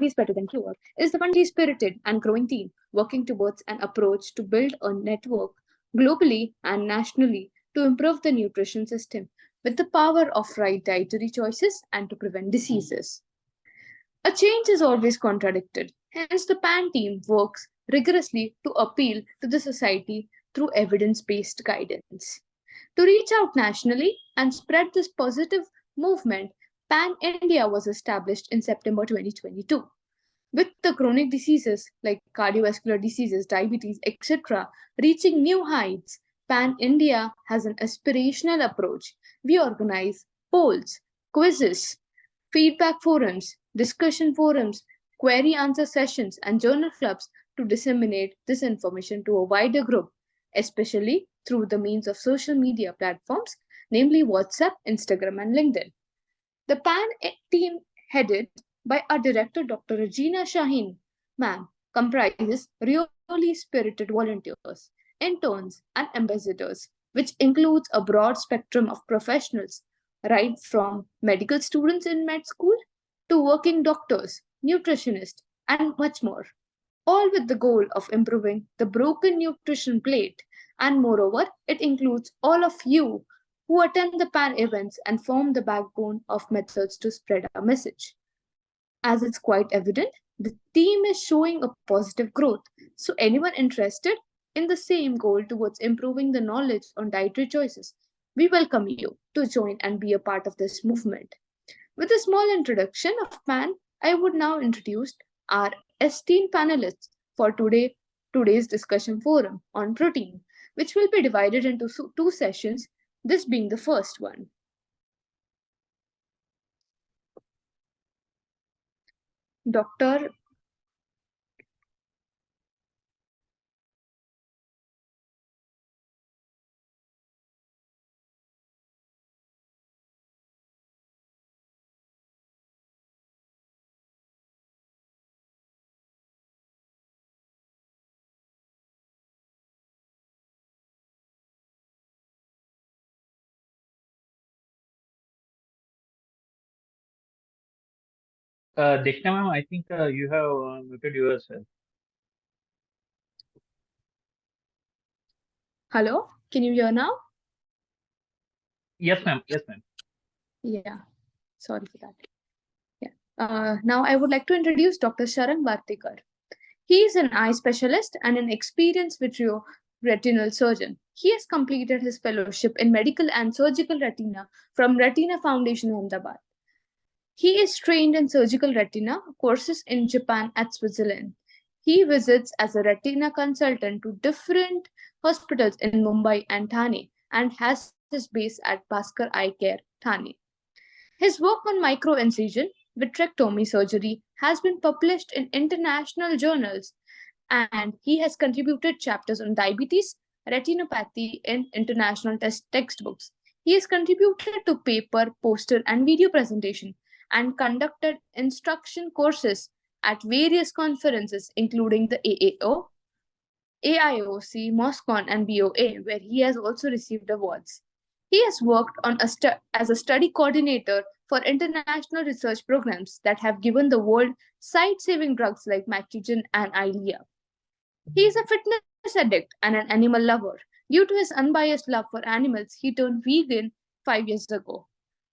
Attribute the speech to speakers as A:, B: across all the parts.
A: is the multi-spirited and growing team working towards an approach to build a network globally and nationally to improve the nutrition system with the power of right dietary choices and to prevent diseases. A change is always contradicted. Hence, the PAN team works rigorously to appeal to the society through evidence based guidance. To reach out nationally and spread this positive movement, PAN India was established in September 2022. With the chronic diseases like cardiovascular diseases, diabetes, etc., reaching new heights, PAN India has an aspirational approach. We organize polls, quizzes, feedback forums, discussion forums, query answer sessions, and journal clubs to disseminate this information to a wider group, especially through the means of social media platforms, namely WhatsApp, Instagram, and LinkedIn. The PAN team, headed by our director, Dr. Regina Shaheen, ma'am, comprises really spirited volunteers, interns, and ambassadors, which includes a broad spectrum of professionals, right from medical students in med school to working doctors, nutritionists, and much more, all with the goal of improving the broken nutrition plate. And moreover, it includes all of you who attend the PAN events and form the backbone of methods to spread our message. As it's quite evident, the team is showing a positive growth. So, anyone interested in the same goal towards improving the knowledge on dietary choices, we welcome you to join and be a part of this movement. With a small introduction of PAN, I would now introduce our esteemed panelists for today's discussion forum on protein, which will be divided into two sessions, this being the first one. Dr.
B: Dishna ma'am, I think you have muted yourself.
A: Hello, can you hear now?
B: Yes, ma'am. Yes, ma'am.
A: Yeah, sorry for that. Yeah. Now I would like to introduce Dr. Sharan Vartikar. He is an eye specialist and an experienced vitreoretinal surgeon. He has completed his fellowship in medical and surgical retina from Retina Foundation, Ahmedabad. He is trained in surgical retina courses in Japan and Switzerland. He visits as a retina consultant to different hospitals in Mumbai and Thane and has his base at Bhaskar Eye Care, Thane. His work on microincision vitrectomy surgery has been published in international journals, and he has contributed chapters on diabetes, retinopathy in international textbooks. He has contributed to paper, poster, and video presentation and conducted instruction courses at various conferences, including the AAO, AIOC, MOSCON, and BOA, where he has also received awards. He has worked on as a study coordinator for international research programs that have given the world sight-saving drugs like Macugen and Eylea. He is a fitness addict and an animal lover. Due to his unbiased love for animals, he turned vegan 5 years ago.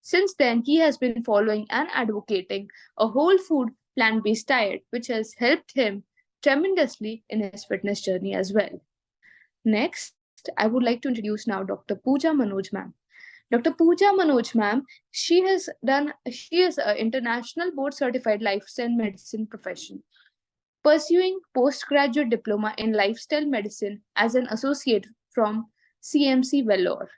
A: Since then, he has been following and advocating a whole food plant-based diet, which has helped him tremendously in his fitness journey as well. Next, I would like to introduce now Dr. Pooja Manoj ma'am. Dr. Pooja Manoj ma'am, she is an international board certified lifestyle medicine profession, pursuing postgraduate diploma in lifestyle medicine as an associate from CMC Vellore.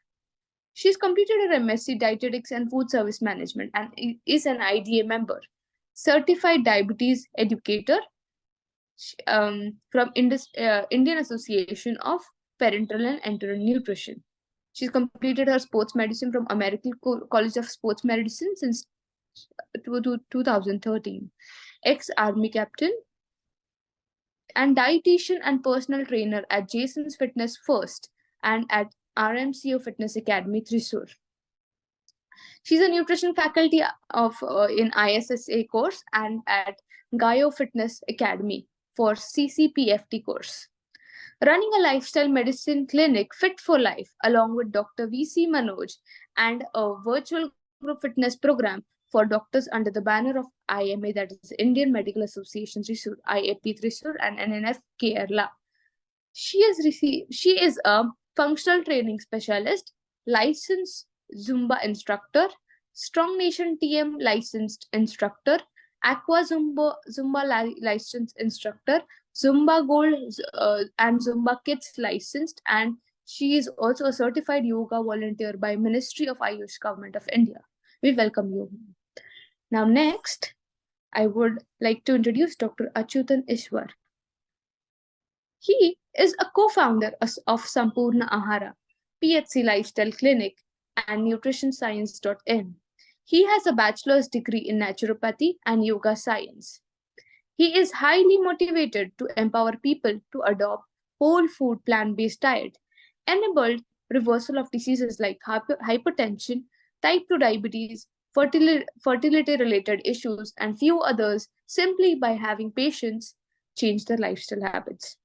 A: She's completed her MSc Dietetics and Food Service Management and is an IDA member, certified diabetes educator from Indian Association of Parental and Enteral Nutrition. She's completed her sports medicine from American College of Sports Medicine since 2013. Ex-Army captain and dietitian and personal trainer at Jason's Fitness First and at RMCO Fitness Academy, Thrissur. She's a nutrition faculty of in ISSA course and at Gaio Fitness Academy for CCPFT course. Running a lifestyle medicine clinic fit for life along with Dr. VC Manoj and a virtual group fitness program for doctors under the banner of IMA, that is Indian Medical Association Thrissur, IAP Thrissur and NNF Kerala. She is a functional training specialist, licensed Zumba instructor, Strong Nation TM licensed instructor, Aqua Zumba licensed instructor, Zumba Gold and Zumba Kids licensed, and she is also a certified yoga volunteer by Ministry of Ayush Government of India. We welcome you. Now next, I would like to introduce Dr. Achyutan Ishwar. He is a co-founder of Sampurna Ahara, PHC Lifestyle Clinic, and nutritionscience.in. He has a bachelor's degree in naturopathy and yoga science. He is highly motivated to empower people to adopt whole food plant-based diet, enabled reversal of diseases like hypertension, type 2 diabetes, fertility-related issues, and few others simply by having patients change their lifestyle habits.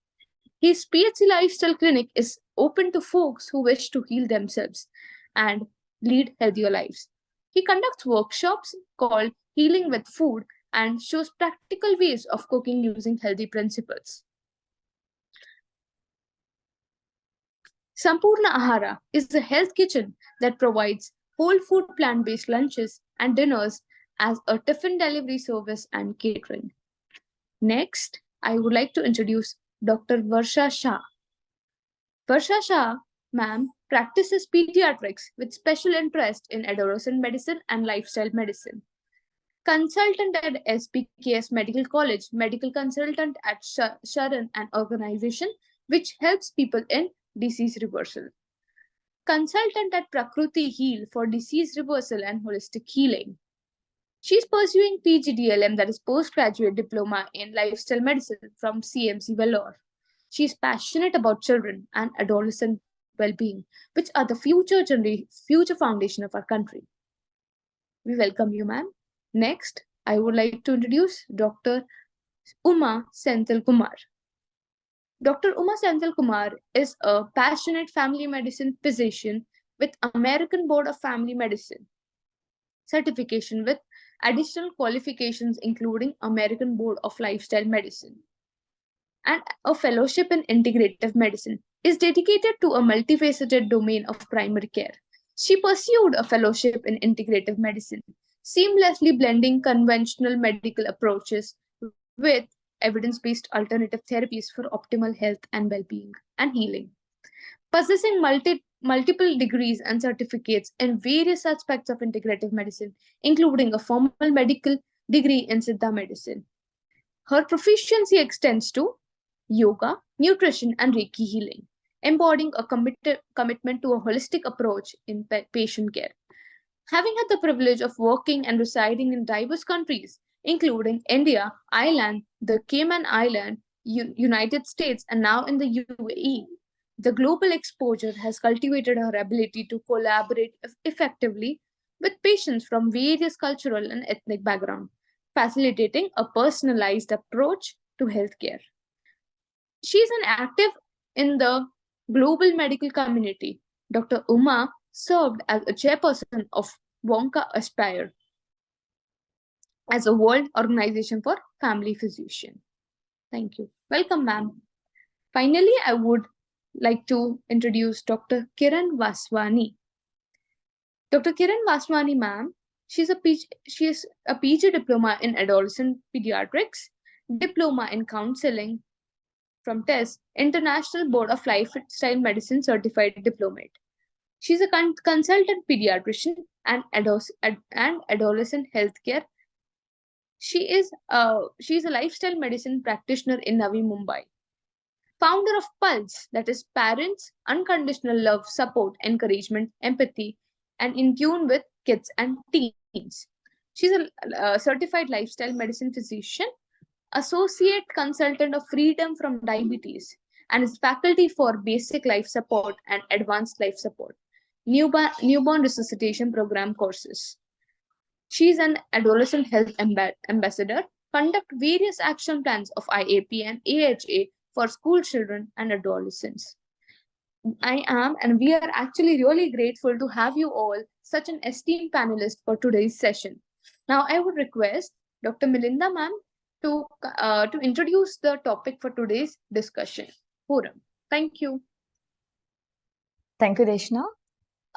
A: His PHC Lifestyle Clinic is open to folks who wish to heal themselves and lead healthier lives. He conducts workshops called Healing with Food and shows practical ways of cooking using healthy principles. Sampurna Ahara is a health kitchen that provides whole food plant-based lunches and dinners as a tiffin delivery service and catering. Next, I would like to introduce Dr. Varsha Shah. Varsha Shah, ma'am, practices pediatrics with special interest in adolescent medicine and lifestyle medicine. Consultant at SPKS Medical College, medical consultant at Sharan, an organization which helps people in disease reversal. Consultant at Prakruti Heal for disease reversal and holistic healing. She's pursuing PGDLM, that is postgraduate diploma in lifestyle medicine from CMC Vellore. She's passionate about children and adolescent well-being, which are the future foundation of our country. We welcome you, ma'am. Next, I would like to introduce Dr. Uma Senthil Kumar. Dr. Uma Senthil Kumar is a passionate family medicine physician with American Board of Family Medicine certification with additional qualifications including American Board of Lifestyle Medicine and a fellowship in integrative medicine, is dedicated to a multifaceted domain of primary care. She pursued a fellowship in integrative medicine, seamlessly blending conventional medical approaches with evidence-based alternative therapies for optimal health and well-being and healing. Possessing multiple degrees and certificates in various aspects of integrative medicine, including a formal medical degree in Siddha medicine. Her proficiency extends to yoga, nutrition, and Reiki healing, embodying a commitment to a holistic approach in patient care. Having had the privilege of working and residing in diverse countries, including India, Ireland, the Cayman Islands, United States, and now in the UAE, the global exposure has cultivated her ability to collaborate effectively with patients from various cultural and ethnic backgrounds, facilitating a personalized approach to healthcare. She is an active in the global medical community. Dr. Uma served as a chairperson of Wonka Aspire as a World Organization for Family Physician. Thank you. Welcome, ma'am. Finally, I would like to introduce Dr. Kiran Vaswani. Dr. Kiran Vaswani, ma'am, she is a PG diploma in adolescent pediatrics, diploma in counseling from TESS, International Board of Lifestyle Medicine Certified Diplomate. She's a consultant pediatrician and adolescent healthcare. She is a lifestyle medicine practitioner in Navi Mumbai. Founder of Pulse, that is Parents, Unconditional Love, Support, Encouragement, Empathy, and in tune with kids and teens. She's a certified lifestyle medicine physician, associate consultant of Freedom from Diabetes, and is faculty for basic life support and advanced life support. newborn resuscitation program courses. She is an adolescent health ambassador, conduct various action plans of IAP and AHA for school children and adolescents. I am, and we are actually really grateful to have you all, such an esteemed panelist for today's session. Now, I would request Dr. Melinda ma'am to introduce the topic for today's discussion forum. Thank you.
C: Thank you, Reshna.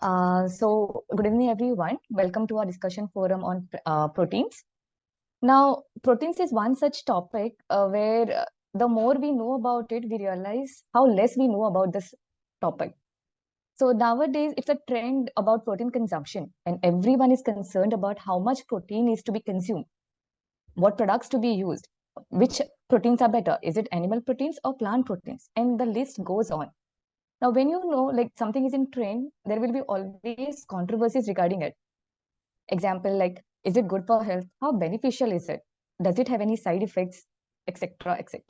C: Good evening, everyone. Welcome to our discussion forum on proteins. Now, proteins is one such topic where the more we know about it, we realize how less we know about this topic. So nowadays, it's a trend about protein consumption, and everyone is concerned about how much protein is to be consumed, what products to be used, which proteins are better. Is it animal proteins or plant proteins? And the list goes on. Now, when you know like something is in trend, there will be always controversies regarding it. Example, like, is it good for health? How beneficial is it? Does it have any side effects, etc., etc.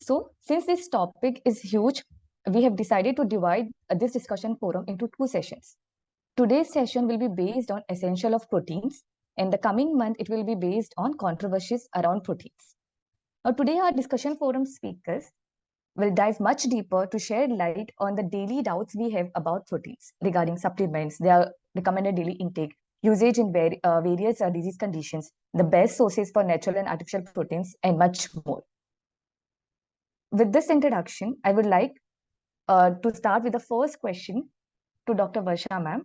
C: So, since this topic is huge, we have decided to divide this discussion forum into two sessions. Today's session will be based on essential of proteins, and the coming month it will be based on controversies around proteins. Now, today our discussion forum speakers will dive much deeper to shed light on the daily doubts we have about proteins regarding supplements, their recommended daily intake, usage in various disease conditions, the best sources for natural and artificial proteins, and much more. With this introduction, I would like to start with the first question to Dr. Varsha ma'am.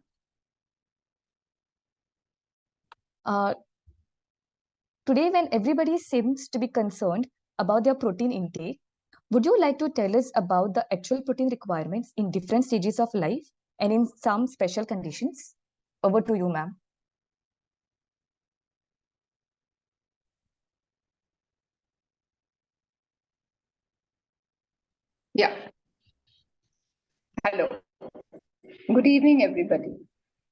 C: Today, when everybody seems to be concerned about their protein intake, would you like to tell us about the actual protein requirements in different stages of life and in some special conditions? Over to you, ma'am.
D: Yeah. Hello. Good evening, everybody.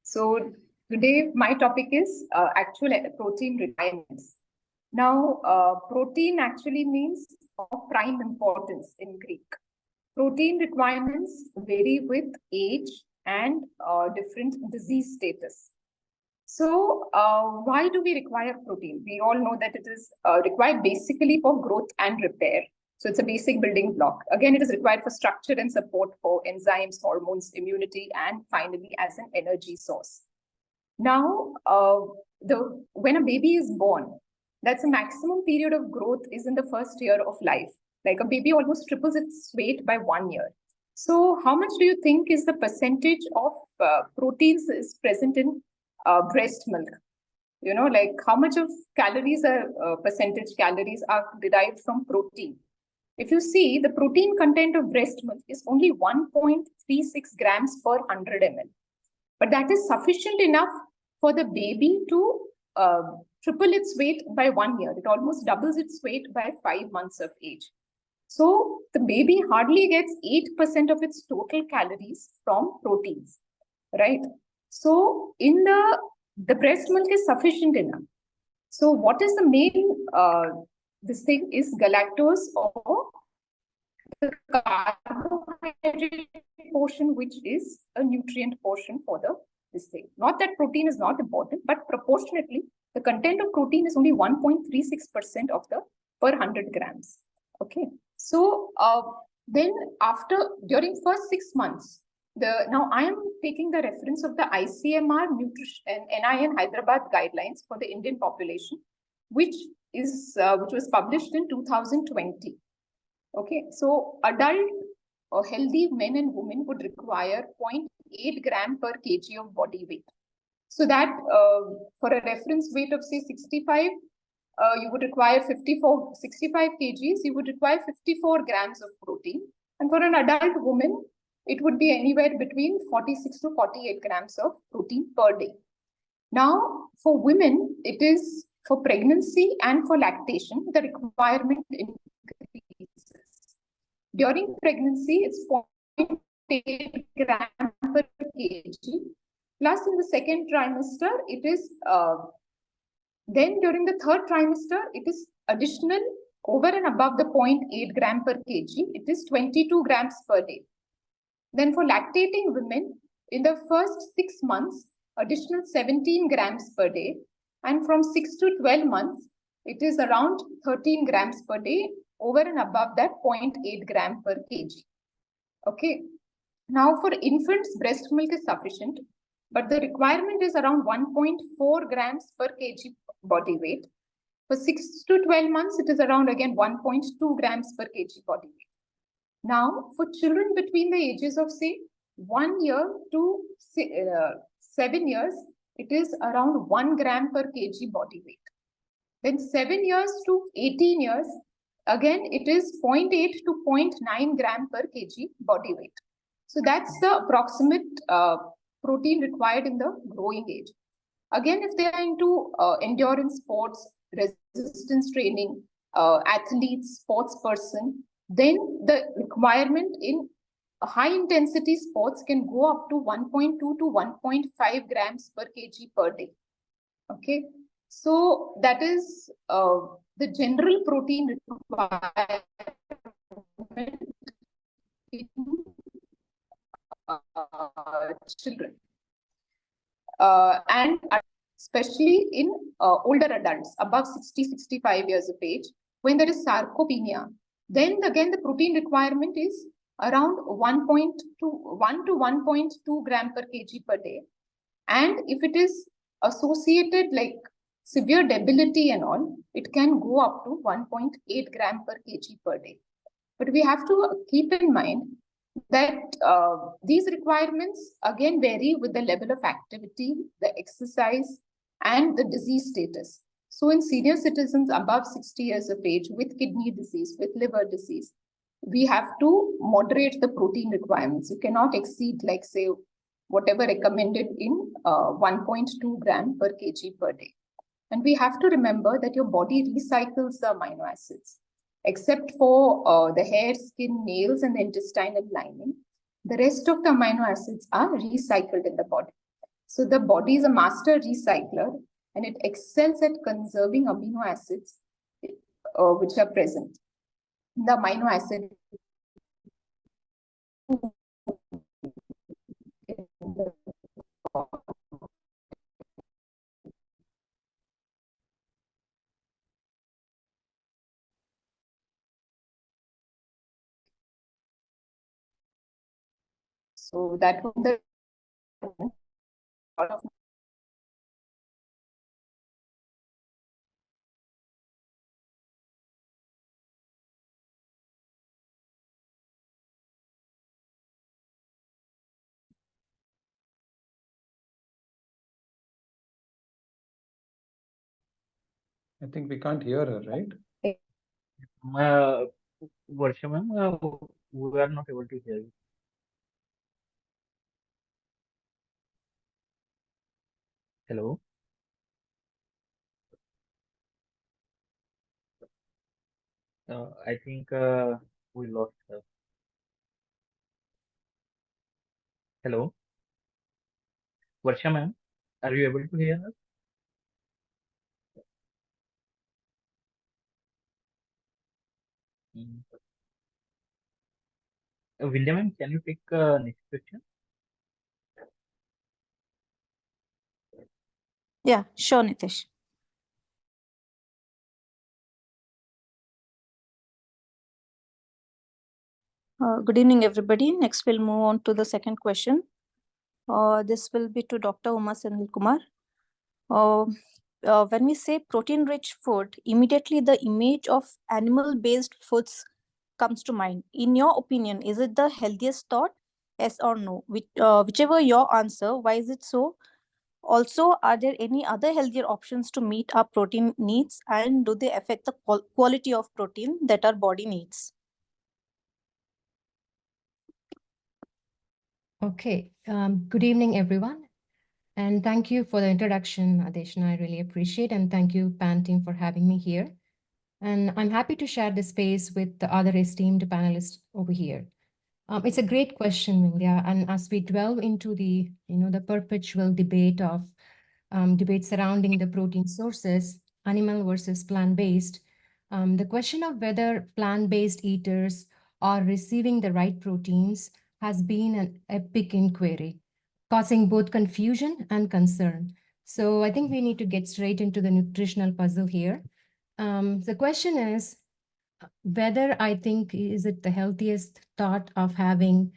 D: So today my topic is actual protein requirements. Now, protein actually means of prime importance in Greek. Protein requirements vary with age and different disease status. So why do we require protein? We all know that it is required basically for growth and repair. So it's a basic building block. Again, it is required for structure and support for enzymes, hormones, immunity, and finally as an energy source. Now, when a baby is born, that's a maximum period of growth is in the first year of life. Like a baby almost triples its weight by 1 year. So how much do you think is the percentage of proteins is present in breast milk? You know, like how much of calories are percentage calories are derived from protein? If you see, the protein content of breast milk is only 1.36 grams per 100 ml. But that is sufficient enough for the baby to triple its weight by 1 year. It almost doubles its weight by 5 months of age. So the baby hardly gets 8% of its total calories from proteins, right? So in the breast milk is sufficient enough. So what is the main this thing is galactose or the carbohydrate portion, which is a nutrient portion for this thing. Not that protein is not important, but proportionately, the content of protein is only 1.36% of the per 100 grams. Okay. So then during first 6 months, now I am taking the reference of the ICMR Nutrition and NIN Hyderabad guidelines for the Indian population, which was published in 2020. Okay, so adult or healthy men and women would require 0.8 gram per kg of body weight. So that for a reference weight of say 65, you would require 65 kgs, you would require 54 grams of protein. And for an adult woman, it would be anywhere between 46 to 48 grams of protein per day. Now, for women, it is for pregnancy and for lactation, the requirement increases. During pregnancy, it's 0.8 gram per kg. Plus, in the second trimester, it is then during the third trimester, it is additional over and above the 0.8 gram per kg. It is 22 grams per day. Then for lactating women, in the first 6 months, additional 17 grams per day. And from 6 to 12 months, it is around 13 grams per day, over and above that 0.8 gram per kg. Okay. Now for infants, breast milk is sufficient, but the requirement is around 1.4 grams per kg body weight. For 6 to 12 months, it is around again 1.2 grams per kg body weight. Now, for children between the ages of say 1 year to 7 years, it is around 1 gram per kg body weight. Then 7 years to 18 years, again it is 0.8 to 0.9 gram per kg body weight. So that's the approximate protein required in the growing age. Again, if they are into endurance sports, resistance training, athletes, sports person, then the requirement in high intensity sports can go up to 1.2 to 1.5 grams per kg per day. Okay, so that is the general protein requirement in children. And especially in older adults above 60-65 years of age, when there is sarcopenia, then again the protein requirement is around 1 to 1.2 gram per kg per day. And if it is associated like severe debility and all, it can go up to 1.8 gram per kg per day. But we have to keep in mind that these requirements again vary with the level of activity, the exercise, and the disease status. So in senior citizens above 60 years of age with kidney disease, with liver disease, we have to moderate the protein requirements. You cannot exceed, like say, whatever recommended in 1.2 gram per kg per day. And we have to remember that your body recycles the amino acids. Except for the hair, skin, nails, and the intestinal lining, the rest of the amino acids are recycled in the body. So the body is a master recycler, and it excels at conserving amino acids which are present. The amino acid so that would the
E: I think we can't hear her, right?
B: Varsha ma'am, we are not able to hear you. Hello. I think we lost her. Hello, Varsha ma'am, are you able to hear us? Mm. Vindya ma'am, can you take next question?
F: Yeah, sure, Nitish. Good evening, everybody. Next, we'll move on to the second question. This will be to Dr. Uma Senil Kumar. When we say protein-rich food, immediately the image of animal-based foods comes to mind. In your opinion, is it the healthiest thought? Yes or no? Whichever your answer, why is it so? Also, are there any other healthier options to meet our protein needs, and do they affect the quality of protein that our body needs?
G: Okay, good evening, everyone. And thank you for the introduction, Adeshna. I really appreciate, and thank you, PAN team, for having me here. And I'm happy to share this space with the other esteemed panelists over here. It's a great question, Vindya. And as we delve into the, the perpetual debate surrounding the protein sources, animal versus plant-based, the question of whether plant-based eaters are receiving the right proteins has been an epic inquiry. causing both confusion and concern. So I think we need to get straight into the nutritional puzzle here. The question is whether I think is it the healthiest thought of having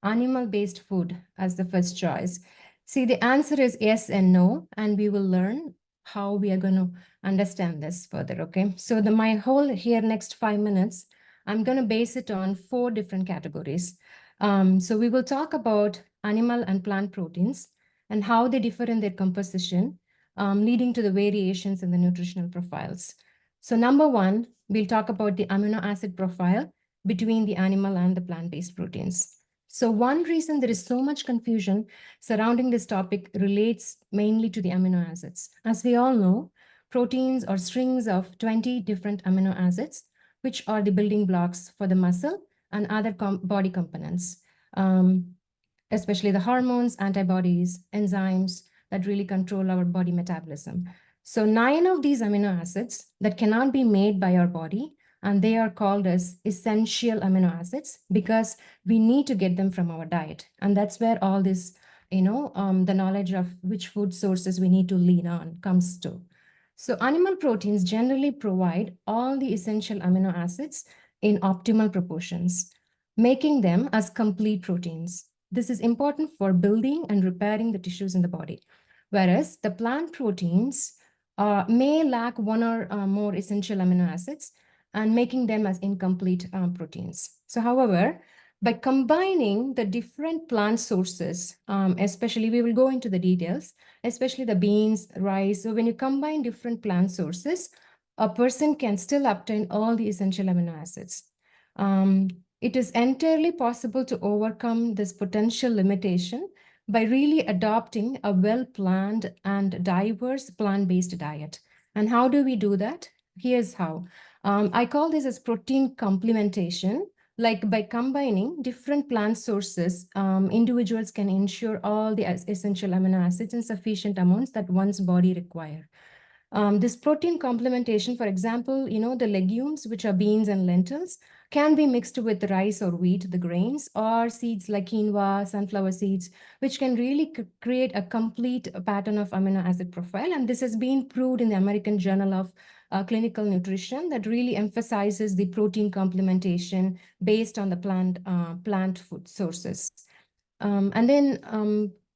G: animal-based food as the first choice. See, the answer is yes and no, and we will learn how we are going to understand this further, okay? So my whole here next 5 minutes, I'm going to base it on 4 different categories. So we will talk about animal and plant proteins and how they differ in their composition, leading to the variations in the nutritional profiles. So number 1, we'll talk about the amino acid profile between the animal and the plant-based proteins. So one reason there is so much confusion surrounding this topic relates mainly to the amino acids. As we all know, proteins are strings of 20 different amino acids, which are the building blocks for the muscle and other body components, especially the hormones, antibodies, enzymes that really control our body metabolism. So 9 of these amino acids that cannot be made by our body, and they are called as essential amino acids because we need to get them from our diet. And that's where all this, the knowledge of which food sources we need to lean on comes to. So animal proteins generally provide all the essential amino acids in optimal proportions, making them as complete proteins. This is important for building and repairing the tissues in the body. Whereas the plant proteins may lack 1 or more essential amino acids and making them as incomplete proteins. So however, by combining the different plant sources, especially we will go into the details, especially the beans, rice. So when you combine different plant sources, a person can still obtain all the essential amino acids. It is entirely possible to overcome this potential limitation by really adopting a well-planned and diverse plant-based diet. And how do we do that? Here's how. I call this as protein complementation. Like by combining different plant sources, individuals can ensure all the essential amino acids in sufficient amounts that one's body require. This protein complementation, for example, the legumes, which are beans and lentils, can be mixed with rice or wheat, the grains, or seeds like quinoa, sunflower seeds, which can really create a complete pattern of amino acid profile. And this has been proved in the American Journal of Clinical Nutrition that really emphasizes the protein complementation based on the plant food sources. And then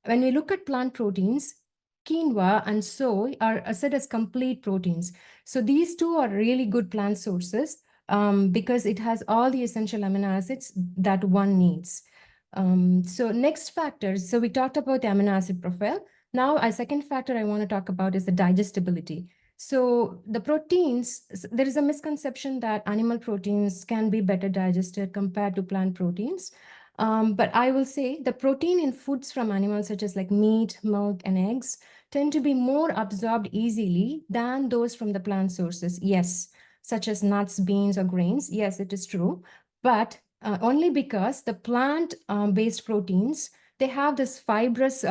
G: when we look at plant proteins, quinoa and soy are said as complete proteins. So these two are really good plant sources because it has all the essential amino acids that one needs. So next factors, so we talked about the amino acid profile. Now a second factor I want to talk about is the digestibility. So the proteins, there is a misconception that animal proteins can be better digested compared to plant proteins. But I will say the protein in foods from animals such as like meat, milk, and eggs tend to be more absorbed easily than those from the plant sources. Yes, such as nuts, beans, or grains. Yes, it is true. But only because the plant-based proteins, they have this fibrous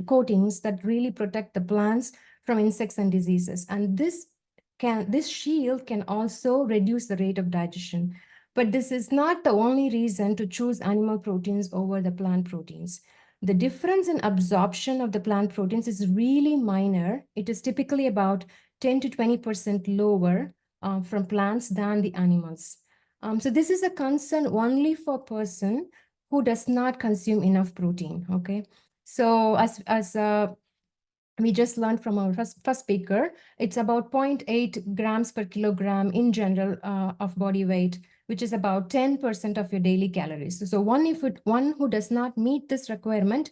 G: coatings that really protect the plants from insects and diseases. And this shield can also reduce the rate of digestion. But this is not the only reason to choose animal proteins over the plant proteins. The difference in absorption of the plant proteins is really minor. It is typically about 10 to 20% lower from plants than the animals. So this is a concern only for a person who does not consume enough protein, okay? So as we just learned from our first speaker, it's about 0.8 grams per kilogram in general of body weight, which is about 10% of your daily calories. So one who does not meet this requirement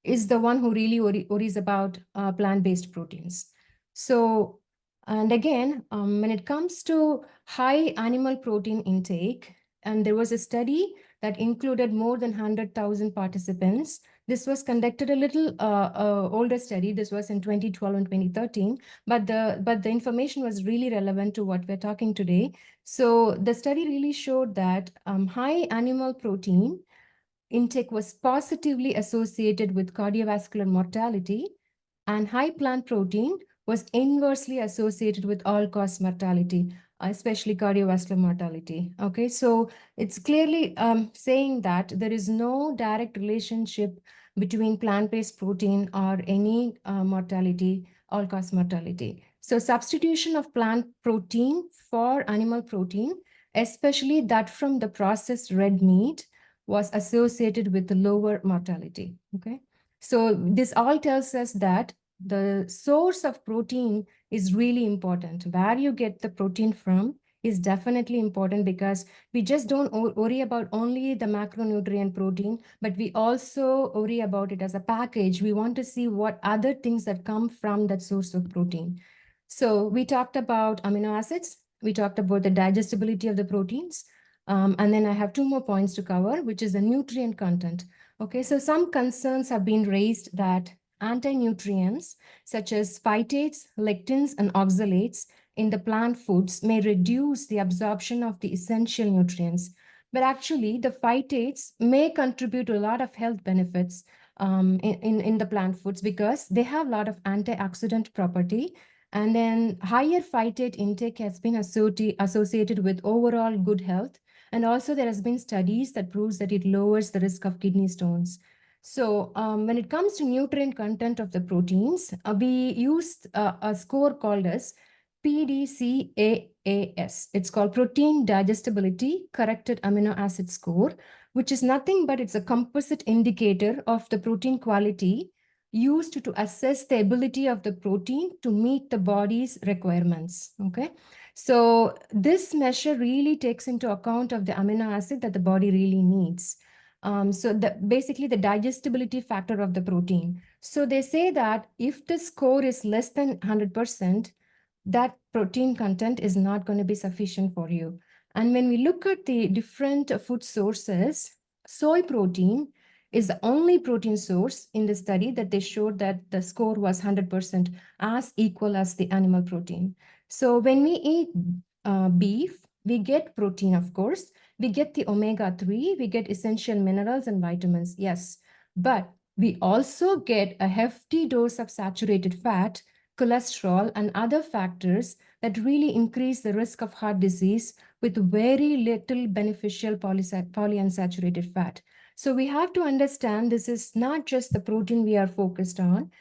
G: is the one who really worries about plant-based proteins. So, and again, when it comes to high animal protein intake, and there was a study that included more than 100,000 participants. This was conducted a little older study. This was in 2012 and 2013, but the information was really relevant to what we're talking today. So the study really showed that high animal protein intake was positively associated with cardiovascular mortality, and high plant protein was inversely associated with all-cause mortality, especially cardiovascular mortality. Okay, so it's clearly saying that there is no direct relationship between plant-based protein or any mortality, all-cause mortality. So substitution of plant protein for animal protein, especially that from the processed red meat, was associated with the lower mortality. Okay, so this all tells us that the source of protein is really important. Where you get the protein from is definitely important, because we just don't worry about only the macronutrient protein, but we also worry about it as a package. We want to see what other things that come from that source of protein. So we talked about amino acids, we talked about the digestibility of the proteins, and then I have two more points to cover, which is the nutrient content. Okay, so some concerns have been raised that anti-nutrients such as phytates, lectins, and oxalates in the plant foods may reduce the absorption of the essential nutrients. But actually, the phytates may contribute to a lot of health benefits in the plant foods, because they have a lot of antioxidant property. And then higher phytate intake has been associated with overall good health. And also there has been studies that proves that it lowers the risk of kidney stones. So when it comes to nutrient content of the proteins, we used a score called as PDCAAS. It's called Protein Digestibility Corrected Amino Acid Score, which is nothing but it's a composite indicator of the protein quality used to assess the ability of the protein to meet the body's requirements. Okay, so this measure really takes into account of the amino acid that the body really needs. So basically the digestibility factor of the protein. So they say that if the score is less than 100%, that protein content is not going to be sufficient for you. And when we look at the different food sources, soy protein is the only protein source in the study that they showed that the score was 100% as equal as the animal protein. So when we eat beef, we get protein, of course. We get the omega-3, we get essential minerals and vitamins, yes. But we also get a hefty dose of saturated fat, cholesterol, and other factors that really increase the risk of heart disease with very little beneficial polyunsaturated fat. So we have to understand this is not just the protein we are focused on.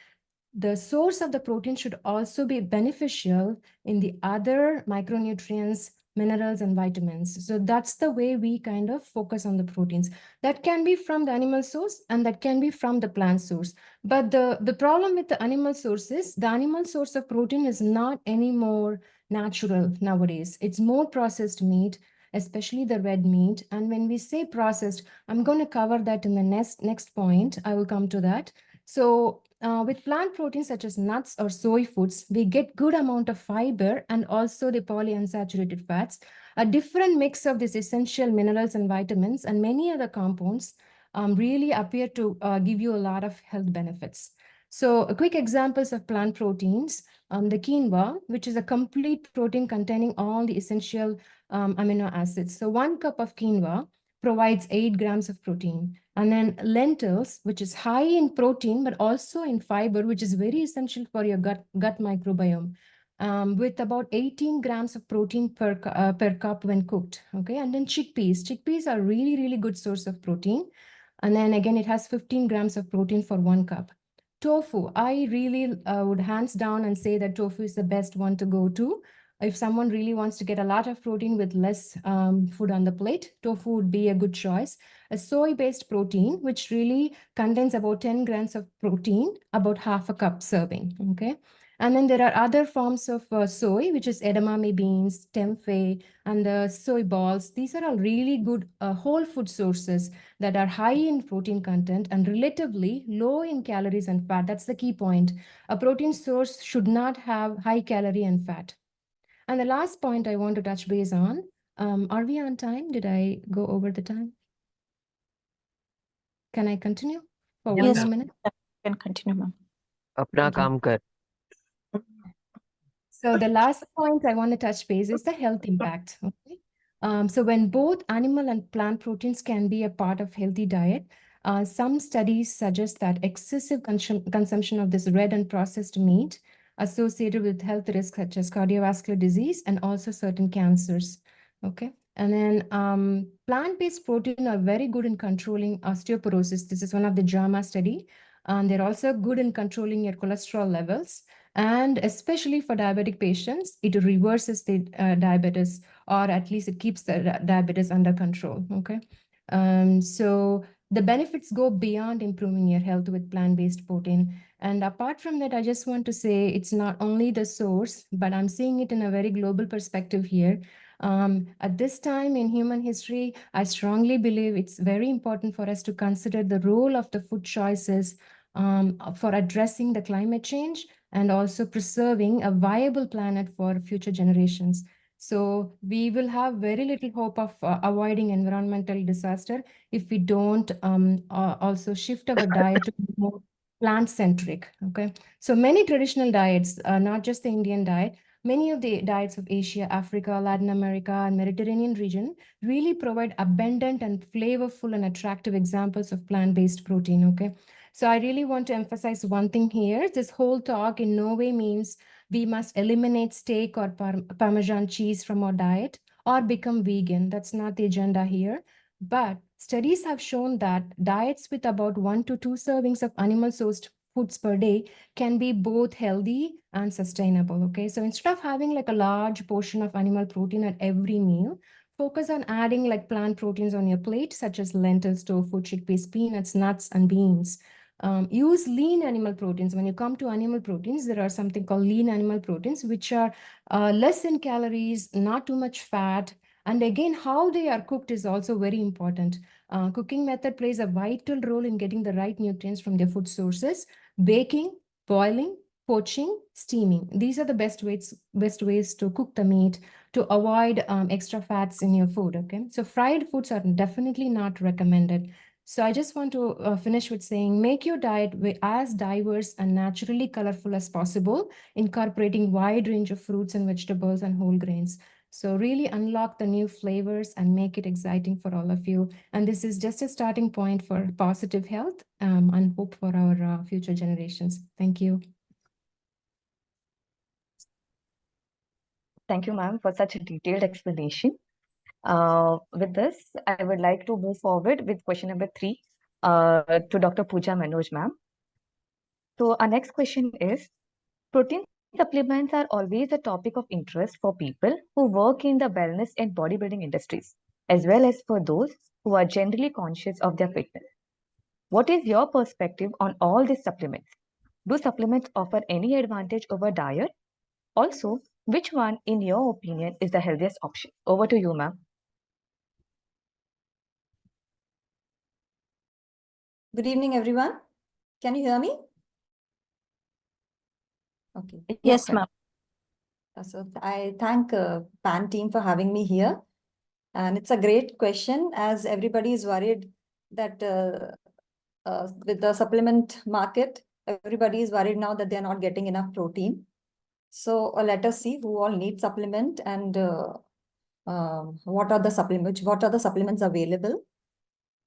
G: The source of the protein should also be beneficial in the other micronutrients, minerals, and vitamins. So that's the way we kind of focus on the proteins. That can be from the animal source and that can be from the plant source. But the problem with the animal source is the animal source of protein is not any more natural nowadays. It's more processed meat, especially the red meat. And when we say processed, I'm going to cover that in the next point. I will come to that. So with plant proteins such as nuts or soy foods, we get good amount of fiber and also the polyunsaturated fats, a different mix of these essential minerals and vitamins and many other compounds really appear to give you a lot of health benefits. So quick examples of plant proteins, the quinoa, which is a complete protein containing all the essential amino acids. So 1 cup of quinoa provides 8 grams of protein. And then lentils, which is high in protein, but also in fiber, which is very essential for your gut microbiome, with about 18 grams of protein per cup when cooked. Okay, and then chickpeas. Chickpeas are really, really good source of protein. And then again, it has 15 grams of protein for 1 cup. Tofu, I really would hands down and say that tofu is the best one to go to. If someone really wants to get a lot of protein with less food on the plate, tofu would be a good choice. A soy-based protein, which really contains about 10 grams of protein, about half a cup serving, okay? And then there are other forms of soy, which is edamame beans, tempeh, and the soy balls. These are all really good whole food sources that are high in protein content and relatively low in calories and fat. That's the key point. A protein source should not have high calorie and fat. And the last point I want to touch base on, are we on time? Did I go over the time? Can I continue for
B: Yes,
G: one
F: Yes,
G: more
B: ma'am.
G: minute?
F: you can continue, ma'am.
H: अपना
G: Thank you.
H: काम कर
G: So the last point I want to touch base is the health impact. Okay. So when both animal and plant proteins can be a part of healthy diet, some studies suggest that excessive consumption of this red and processed meat associated with health risks such as cardiovascular disease and also certain cancers. Okay. And then plant-based protein are very good in controlling osteoporosis. This is one of the JAMA study. And they're also good in controlling your cholesterol levels. And especially for diabetic patients, it reverses the diabetes, or at least it keeps the diabetes under control, okay? So the benefits go beyond improving your health with plant-based protein. And apart from that, I just want to say it's not only the source, but I'm seeing it in a very global perspective here. At this time in human history, I strongly believe it's very important for us to consider the role of the food choices for addressing the climate change and also preserving a viable planet for future generations. So we will have very little hope of avoiding environmental disaster if we don't also shift our diet to be more plant-centric, okay? So many traditional diets, not just the Indian diet, many of the diets of Asia, Africa, Latin America, and Mediterranean region really provide abundant and flavorful and attractive examples of plant-based protein, okay? So I really want to emphasize one thing here. This whole talk in no way means we must eliminate steak or Parmesan cheese from our diet or become vegan. That's not the agenda here. But studies have shown that diets with about 1 to 2 servings of animal-sourced foods per day can be both healthy and sustainable, okay? So instead of having like a large portion of animal protein at every meal, focus on adding like plant proteins on your plate, such as lentils, tofu, chickpeas, peanuts, nuts, and beans. Use lean animal proteins. When you come to animal proteins, there are something called lean animal proteins, which are less in calories, not too much fat. And again, how they are cooked is also very important. Cooking method plays a vital role in getting the right nutrients from their food sources. Baking, boiling, poaching, steaming. These are the best ways to cook the meat to avoid extra fats in your food, okay? So fried foods are definitely not recommended. So I just want to finish with saying, make your diet as diverse and naturally colorful as possible, incorporating wide range of fruits and vegetables and whole grains. So really unlock the new flavors and make it exciting for all of you. And this is just a starting point for positive health and hope for our future generations. Thank you.
C: Thank you, ma'am, for such a detailed explanation. With this, I would like to move forward with question number 3 to Dr. Pooja Manoj, ma'am. So our next question is, protein supplements are always a topic of interest for people who work in the wellness and bodybuilding industries, as well as for those who are generally conscious of their fitness. What is your perspective on all these supplements? Do supplements offer any advantage over diet? Also, which one, in your opinion, is the healthiest option? Over to you, ma'am.
H: Good evening, everyone. Can you hear me? Okay.
F: Yes, ma'am.
H: So I thank PAN team for having me here. And it's a great question, as everybody is worried that with the supplement market, everybody is worried now that they're not getting enough protein. So let us see who all need supplement and what are the supplements available.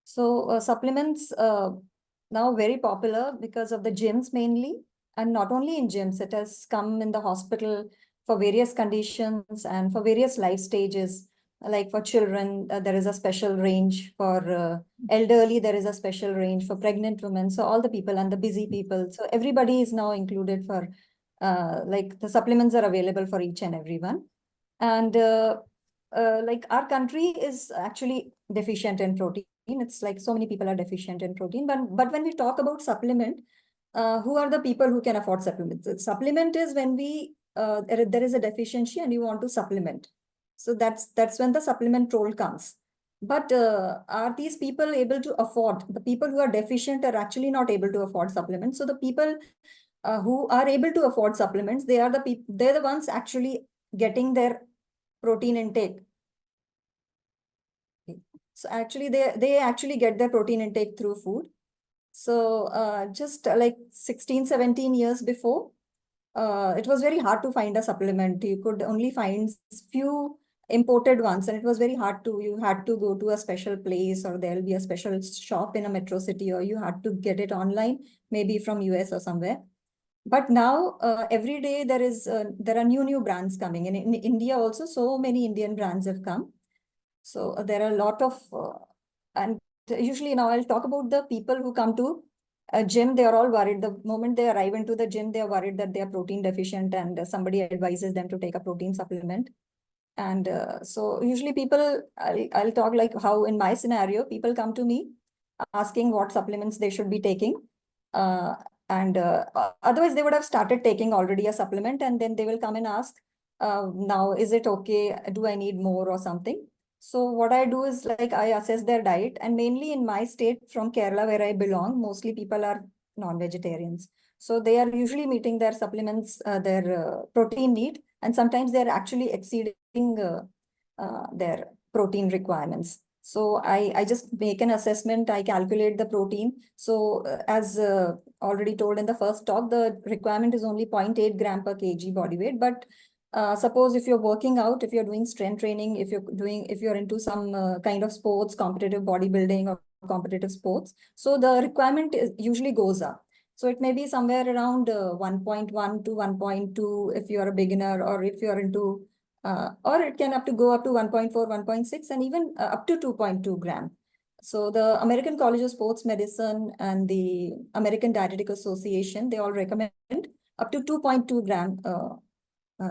H: So supplements now very popular because of the gyms mainly, and not only in gyms, it has come in the hospital for various conditions and for various life stages. Like for children, there is a special range. For elderly, there is a special range. For pregnant women, so all the people and the busy people. So everybody is now included for, like the supplements are available for each and everyone. And like our country is actually deficient in protein. It's like so many people are deficient in protein. But when we talk about supplement, who are the people who can afford supplements? Supplement is when there is a deficiency and you want to supplement. So that's when the supplement role comes. But are these people able to afford? The people who are deficient are actually not able to afford supplements. So the people who are able to afford supplements, they're the ones actually getting their protein intake. So actually they actually get their protein intake through food. So just like 16, 17 years before, it was very hard to find a supplement. You could only find few imported ones, and it was very hard you had to go to a special place, or there'll be a special shop in a metro city, or you had to get it online, maybe from US or somewhere. But now every day there are new brands coming in India also. So many Indian brands have come. So there are a lot of, and usually now I'll talk about the people who come to a gym. They are all worried. The moment they arrive into the gym, they are worried that they are protein deficient, and somebody advises them to take a protein supplement. And so usually people, I'll talk like how in my scenario, people come to me asking what supplements they should be taking. Uh, and otherwise they would have started taking already a supplement, and then they will come and ask, now, is it okay? Do I need more or something? So what I do is like I assess their diet, and mainly in my state from Kerala where I belong, mostly people are non-vegetarians. So they are usually meeting their supplements, their protein need, and sometimes they're actually exceeding their protein requirements. So I just make an assessment, I calculate the protein. So as already told in the first talk, the requirement is only 0.8 gram per kg body weight. But suppose if you're working out, if you're doing strength training, if you're into some kind of sports, competitive bodybuilding or competitive sports, so the requirement usually goes up. So it may be somewhere around 1.1 to 1.2 if you're a beginner, or if you're into, or it can go up to 1.4, 1.6, and even up to 2.2 gram. So the American College of Sports Medicine and the American Dietetic Association, they all recommend up to 2.2 gram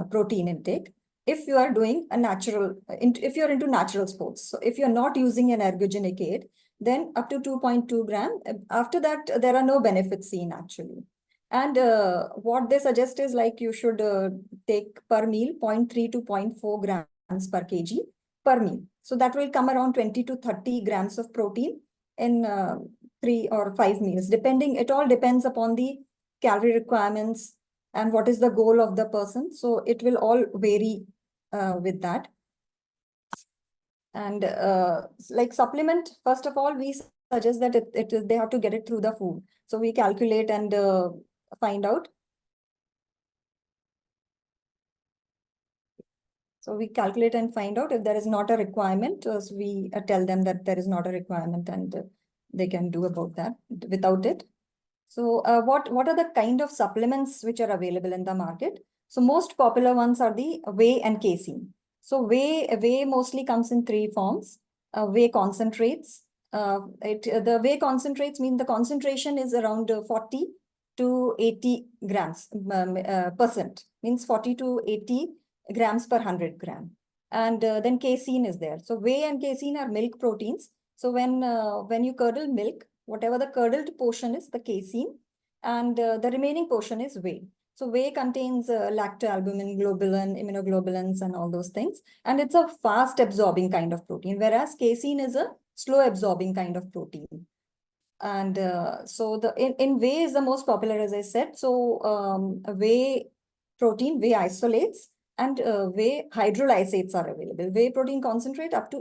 H: protein intake if you are doing a natural, if you're into natural sports. So if you're not using an ergogenic aid, then up to 2.2 gram. After that, there are no benefits seen actually. And what they suggest is like you should take per meal 0.3 to 0.4 grams per kg per meal. So that will come around 20 to 30 grams of protein in 3 or 5 meals, depending. It all depends upon the calorie requirements and what is the goal of the person. So it will all vary with that. And like supplement, first of all, we suggest that they have to get it through the food. So we calculate and find out. So we calculate and find out if there is not a requirement. So we tell them that there is not a requirement, and they can do about that without it. So what are the kind of supplements which are available in the market? So most popular ones are the whey and casein. So whey mostly comes in 3 forms. Whey concentrates. The whey concentrates mean the concentration is around 40 to 80 grams percent, means 40 to 80 grams per 100 gram. And then casein is there. So whey and casein are milk proteins. So when you curdle milk, whatever the curdled portion is the casein, and the remaining portion is whey. So whey contains lactoalbumin, globulin, immunoglobulins, and all those things. And it's a fast absorbing kind of protein, whereas casein is a slow absorbing kind of protein. And so in whey is the most popular, as I said. So whey protein, whey isolates, and whey hydrolysates are available. Whey protein concentrate up to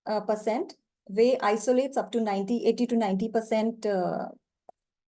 H: 80%. Whey isolates up to 80 to 90%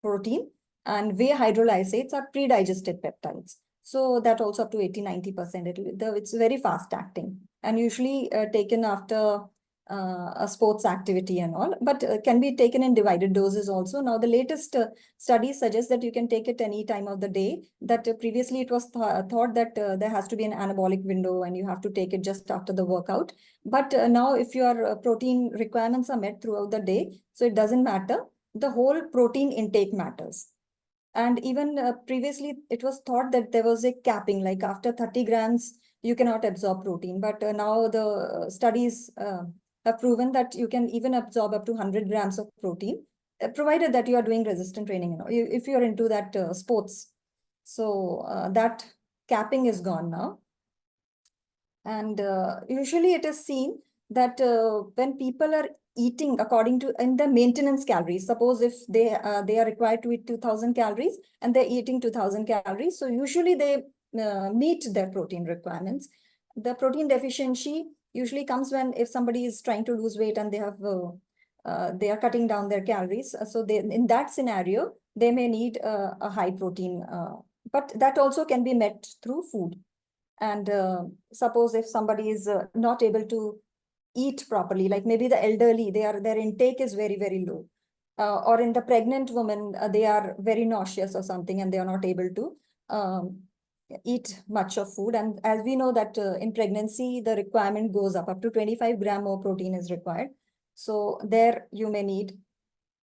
H: protein, and whey hydrolysates are pre-digested peptides. So that also up to 80-90%. It's very fast acting, and usually taken after a sports activity and all, but can be taken in divided doses also. Now the latest studies suggest that you can take it any time of the day. That previously it was thought that there has to be an anabolic window and you have to take it just after the workout. But now if your protein requirements are met throughout the day, so it doesn't matter. The whole protein intake matters. And even previously, it was thought that there was a capping, like after 30 grams, you cannot absorb protein. But now the studies have proven that you can even absorb up to 100 grams of protein, provided that you are doing resistant training, if you're into that sports. So that capping is gone now. And usually it is seen that when people are eating according to in the maintenance calories, suppose if they are required to eat 2000 calories and they're eating 2000 calories, so usually they meet their protein requirements. The protein deficiency usually comes when if somebody is trying to lose weight and they are cutting down their calories. So in that scenario, they may need a high protein, but that also can be met through food. And suppose if somebody is not able to eat properly, like maybe the elderly, their intake is very, very low. Or in the pregnant woman, they are very nauseous or something and they are not able to eat much of food. And as we know that in pregnancy, the requirement goes up to 25 gram more protein is required. So there you may need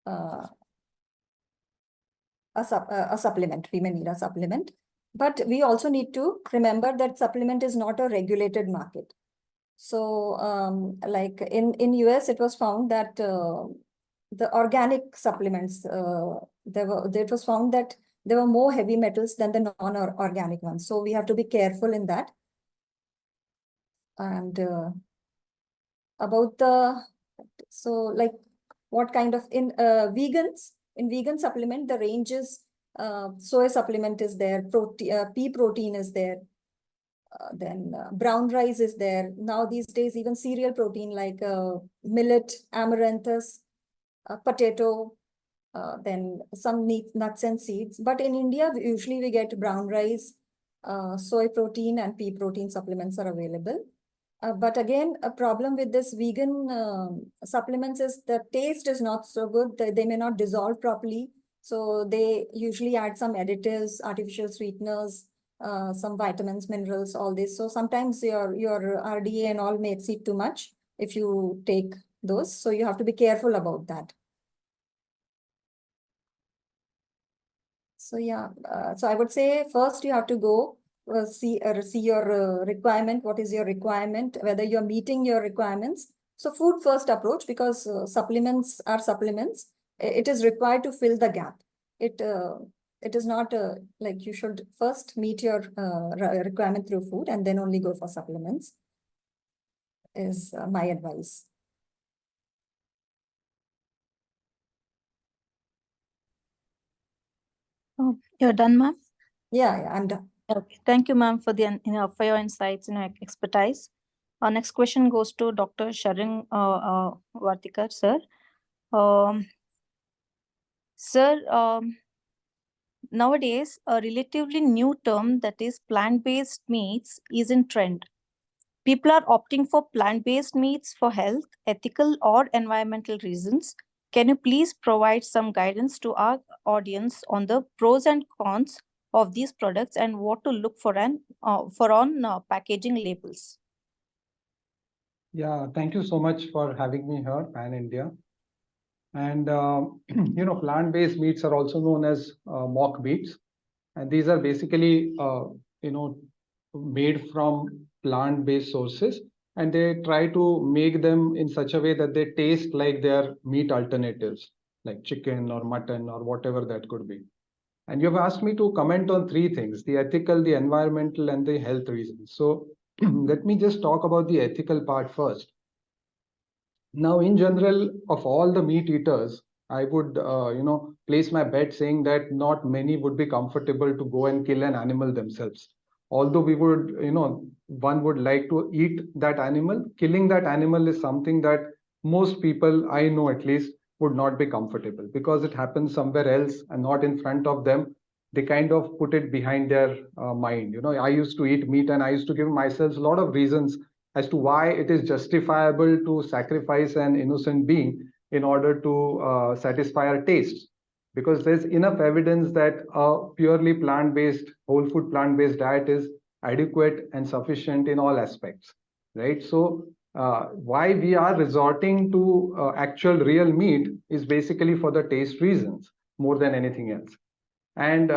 H: a supplement. We may need a supplement. But we also need to remember that supplement is not a regulated market. So like in US, it was found that the organic supplements, it was found that there were more heavy metals than the non-organic ones. So we have to be careful in that. And about so like what kind of, in vegan supplement, the range is soy supplement is there, pea protein is there. Then brown rice is there. Now these days, even cereal protein like millet, amaranthus, potato, then some nuts and seeds. But in India, usually we get brown rice, soy protein and pea protein supplements are available. But again, a problem with this vegan supplements is the taste is not so good. They may not dissolve properly. So they usually add some additives, artificial sweeteners, some vitamins, minerals, all this. So sometimes your RDA and all may exceed too much if you take those. So you have to be careful about that. So yeah, so I would say first you have to go see your requirement. What is your requirement? Whether you're meeting your requirements. So food first approach, because supplements are supplements. It is required to fill the gap. It is not like you should first meet your requirement through food and then only go for supplements, is my advice.
F: Oh, you're done, ma'am?
H: Yeah, I'm done.
F: Okay, thank you, ma'am, for for your insights and expertise. Our next question goes to Dr. Sharing Vartikar, sir. Sir, nowadays, a relatively new term, that is plant-based meats, is in trend. People are opting for plant-based meats for health, ethical, or environmental reasons. Can you please provide some guidance to our audience on the pros and cons of these products and what to look for on packaging labels?
E: Yeah, thank you so much for having me here, Pan India. And plant-based meats are also known as mock meats, and these are basically made from plant-based sources, and they try to make them in such a way that they taste like their meat alternatives, like chicken or mutton or whatever that could be. And you've asked me to comment on three things: the ethical, the environmental, and the health reasons. So let me just talk about the ethical part first. Now, in general, of all the meat eaters, I would, place my bet saying that not many would be comfortable to go and kill an animal themselves. Although we would, one would like to eat that animal, killing that animal is something that most people, I know at least, would not be comfortable, because it happens somewhere else and not in front of them. They kind of put it behind their mind. I used to eat meat and I used to give myself a lot of reasons as to why it is justifiable to sacrifice an innocent being in order to satisfy our tastes. Because there's enough evidence that a purely plant-based, whole food plant-based diet is adequate and sufficient in all aspects, right? So why we are resorting to actual real meat is basically for the taste reasons more than anything else. And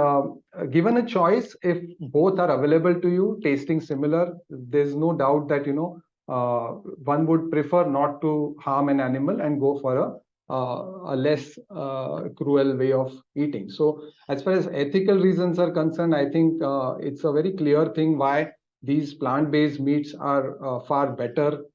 E: given a choice, if both are available to you, tasting similar, there's no doubt that one would prefer not to harm an animal and go for a less cruel way of eating. So as far as ethical reasons are concerned, I think it's a very clear thing why these plant-based meats are far better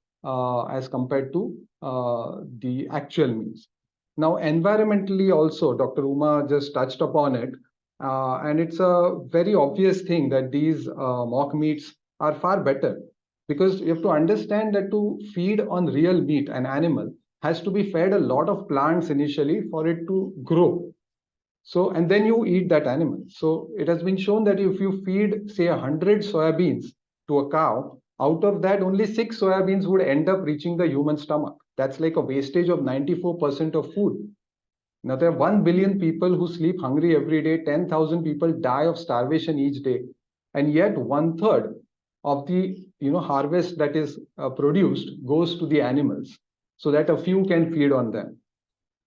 E: as compared to the actual meats. Now, environmentally also, Dr. Uma just touched upon it. And it's a very obvious thing that these mock meats are far better, because you have to understand that to feed on real meat, an animal has to be fed a lot of plants initially for it to grow. So, and then you eat that animal. So it has been shown that if you feed, say, 100 soyabeans to a cow, out of that, only 6 soyabeans would end up reaching the human stomach. That's like a wastage of 94% of food. Now, there are 1 billion people who sleep hungry every day. 10,000 people die of starvation each day. and yet 1/3 of the harvest that is produced goes to the animals so that a few can feed on them.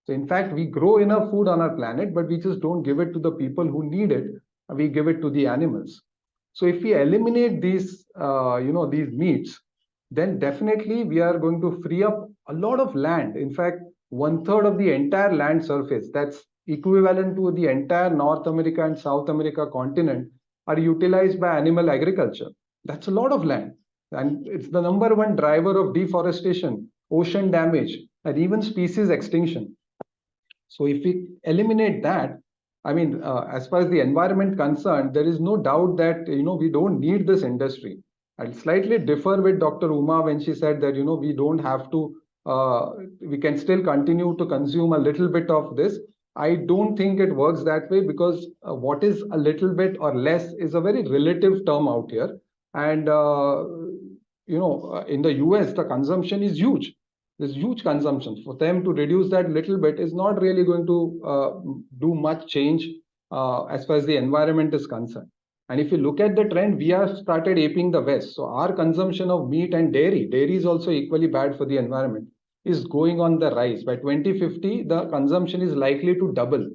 E: So in fact, we grow enough food on our planet, but we just don't give it to the people who need it. We give it to the animals. So if we eliminate these these meats, then definitely we are going to free up a lot of land. In fact, 1/3 of the entire land surface, that's equivalent to the entire North America and South America continent, are utilized by animal agriculture. That's a lot of land. And it's the number one driver of deforestation, ocean damage, and even species extinction. So if we eliminate that, I mean, as far as the environment concerned, there is no doubt that we don't need this industry. I'll slightly differ with Dr. Uma when she said that we don't have to. We can still continue to consume a little bit of this. I don't think it works that way, because what is a little bit or less is a very relative term out here. And in the US, the consumption is huge. There's huge consumption. For them to reduce that little bit is not really going to do much change as far as the environment is concerned. And if you look at the trend, we have started aping the West. So our consumption of meat and dairy is also equally bad for the environment, is going on the rise. By 2050, the consumption is likely to double.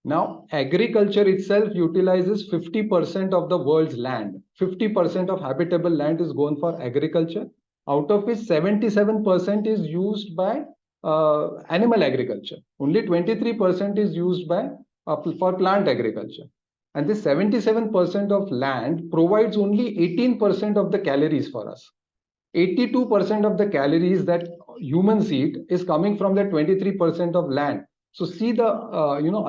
E: Now, agriculture itself utilizes 50% of the world's land. 50% of habitable land is going for agriculture, out of which 77% is used by animal agriculture. Only 23% is used by for plant agriculture. And this 77% of land provides only 18% of the calories for us. 82% of the calories that humans eat is coming from the 23% of land. So see the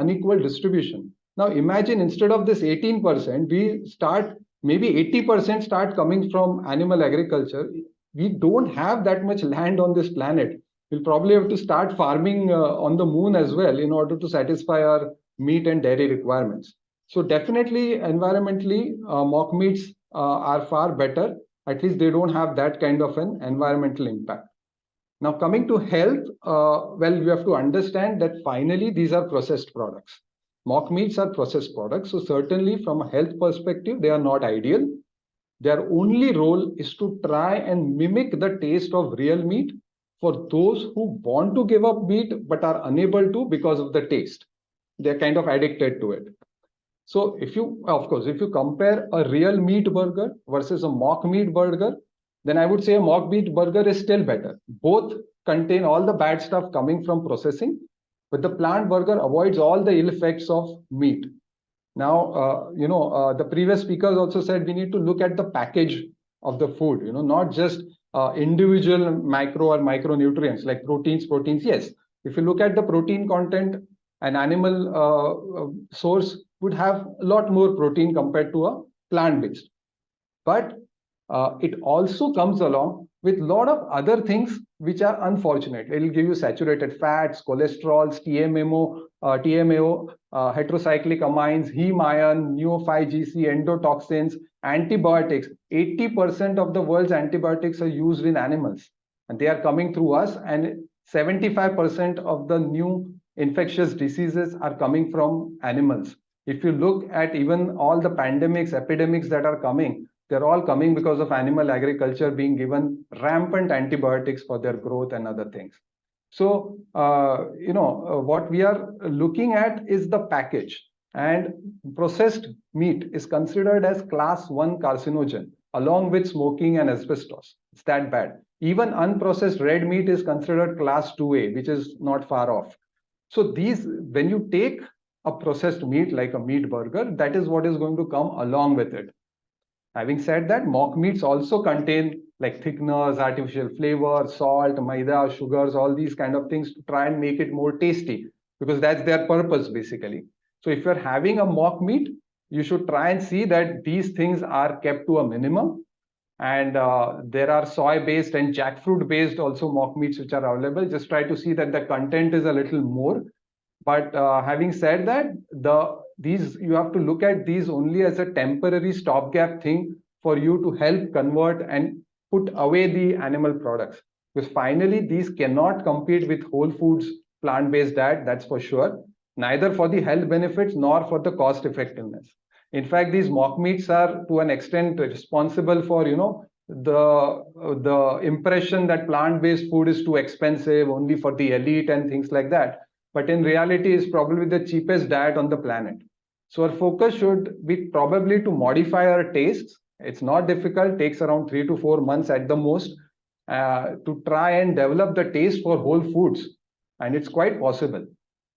E: unequal distribution. Now imagine, instead of this 18%, we start maybe 80% start coming from animal agriculture. We don't have that much land on this planet. We'll probably have to start farming on the moon as well in order to satisfy our meat and dairy requirements. So definitely, environmentally, mock meats are far better. At least they don't have that kind of an environmental impact. Now, coming to health, well, you have to understand that finally these are processed products. Mock meats are processed products. So certainly from a health perspective, they are not ideal. Their only role is to try and mimic the taste of real meat for those who want to give up meat but are unable to because of the taste. They're kind of addicted to it. So if you compare a real meat burger versus a mock meat burger, then I would say a mock meat burger is still better. Both contain all the bad stuff coming from processing, but the plant burger avoids all the ill effects of meat. Now, the previous speakers also said we need to look at the package of the food, not just individual macro or micronutrients like proteins. Yes, if you look at the protein content, an animal source would have a lot more protein compared to a plant-based. But it also comes along with a lot of other things which are unfortunate. It will give you saturated fats, cholesterols, TMAO, heterocyclic amines, heme iron, Neo5Gc, endotoxins, antibiotics. 80% of the world's antibiotics are used in animals, and they are coming through us, and 75% of the new infectious diseases are coming from animals. If you look at even all the pandemics, epidemics that are coming, they're all coming because of animal agriculture being given rampant antibiotics for their growth and other things. So, what we are looking at is the package, and processed meat is considered as class 1 carcinogen along with smoking and asbestos. It's that bad. Even unprocessed red meat is considered class 2A, which is not far off. So these, when you take a processed meat like a meat burger, that is what is going to come along with it. Having said that, mock meats also contain like thickeners, artificial flavor, salt, maida, sugars, all these kind of things to try and make it more tasty, because that's their purpose basically. So if you're having a mock meat, you should try and see that these things are kept to a minimum. And there are soy-based and jackfruit-based also mock meats which are available. Just try to see that the content is a little more. But having said that, you have to look at these only as a temporary stopgap thing for you to help convert and put away the animal products. Because finally, these cannot compete with whole foods, plant-based diet, that's for sure. Neither for the health benefits nor for the cost effectiveness. In fact, these mock meats are to an extent responsible for, the impression that plant-based food is too expensive, only for the elite and things like that. But in reality, it's probably the cheapest diet on the planet. So our focus should be probably to modify our tastes. It's not difficult, takes around 3 to 4 months at the most, to try and develop the taste for whole foods. And it's quite possible,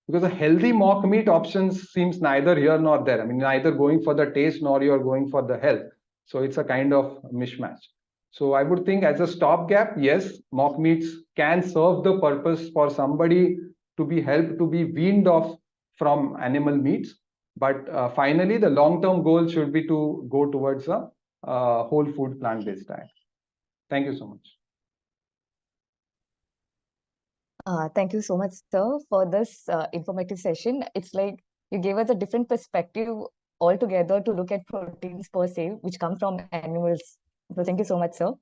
E: because a healthy mock meat options seems neither here nor there. I mean, neither going for the taste nor you're going for the health. So it's a kind of mishmash. So I would think, as a stopgap, yes, mock meats can serve the purpose for somebody to be helped to be weaned off from animal meats. But finally, the long-term goal should be to go towards a whole food plant-based diet. Thank you so much.
C: Thank you so much, sir, for this informative session. It's like you gave us a different perspective altogether to look at proteins per se, which come from animals. So thank you so much, sir.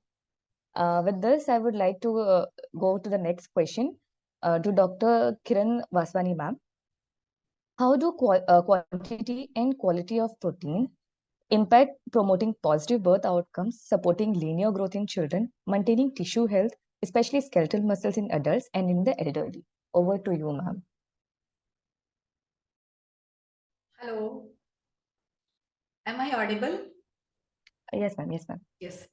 C: With this, I would like to go to the next question to Dr. Kiran Vaswani, ma'am. How do quantity and quality of protein impact promoting positive birth outcomes, supporting linear growth in children, maintaining tissue health, especially skeletal muscles in adults and in the elderly? Over to you, ma'am.
I: Hello. Am I audible?
C: Yes, ma'am. Yes, ma'am.
I: Yes.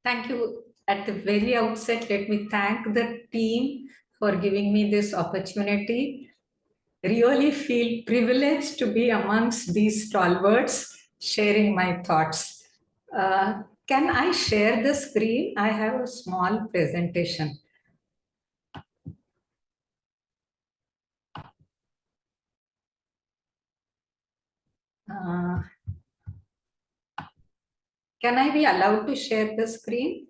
I: Thank you. At the very outset, let me thank the team for giving me this opportunity. Really feel privileged to be amongst these stalwarts, sharing my thoughts. Can I share the screen? I have a small presentation. Can I be allowed to share the screen?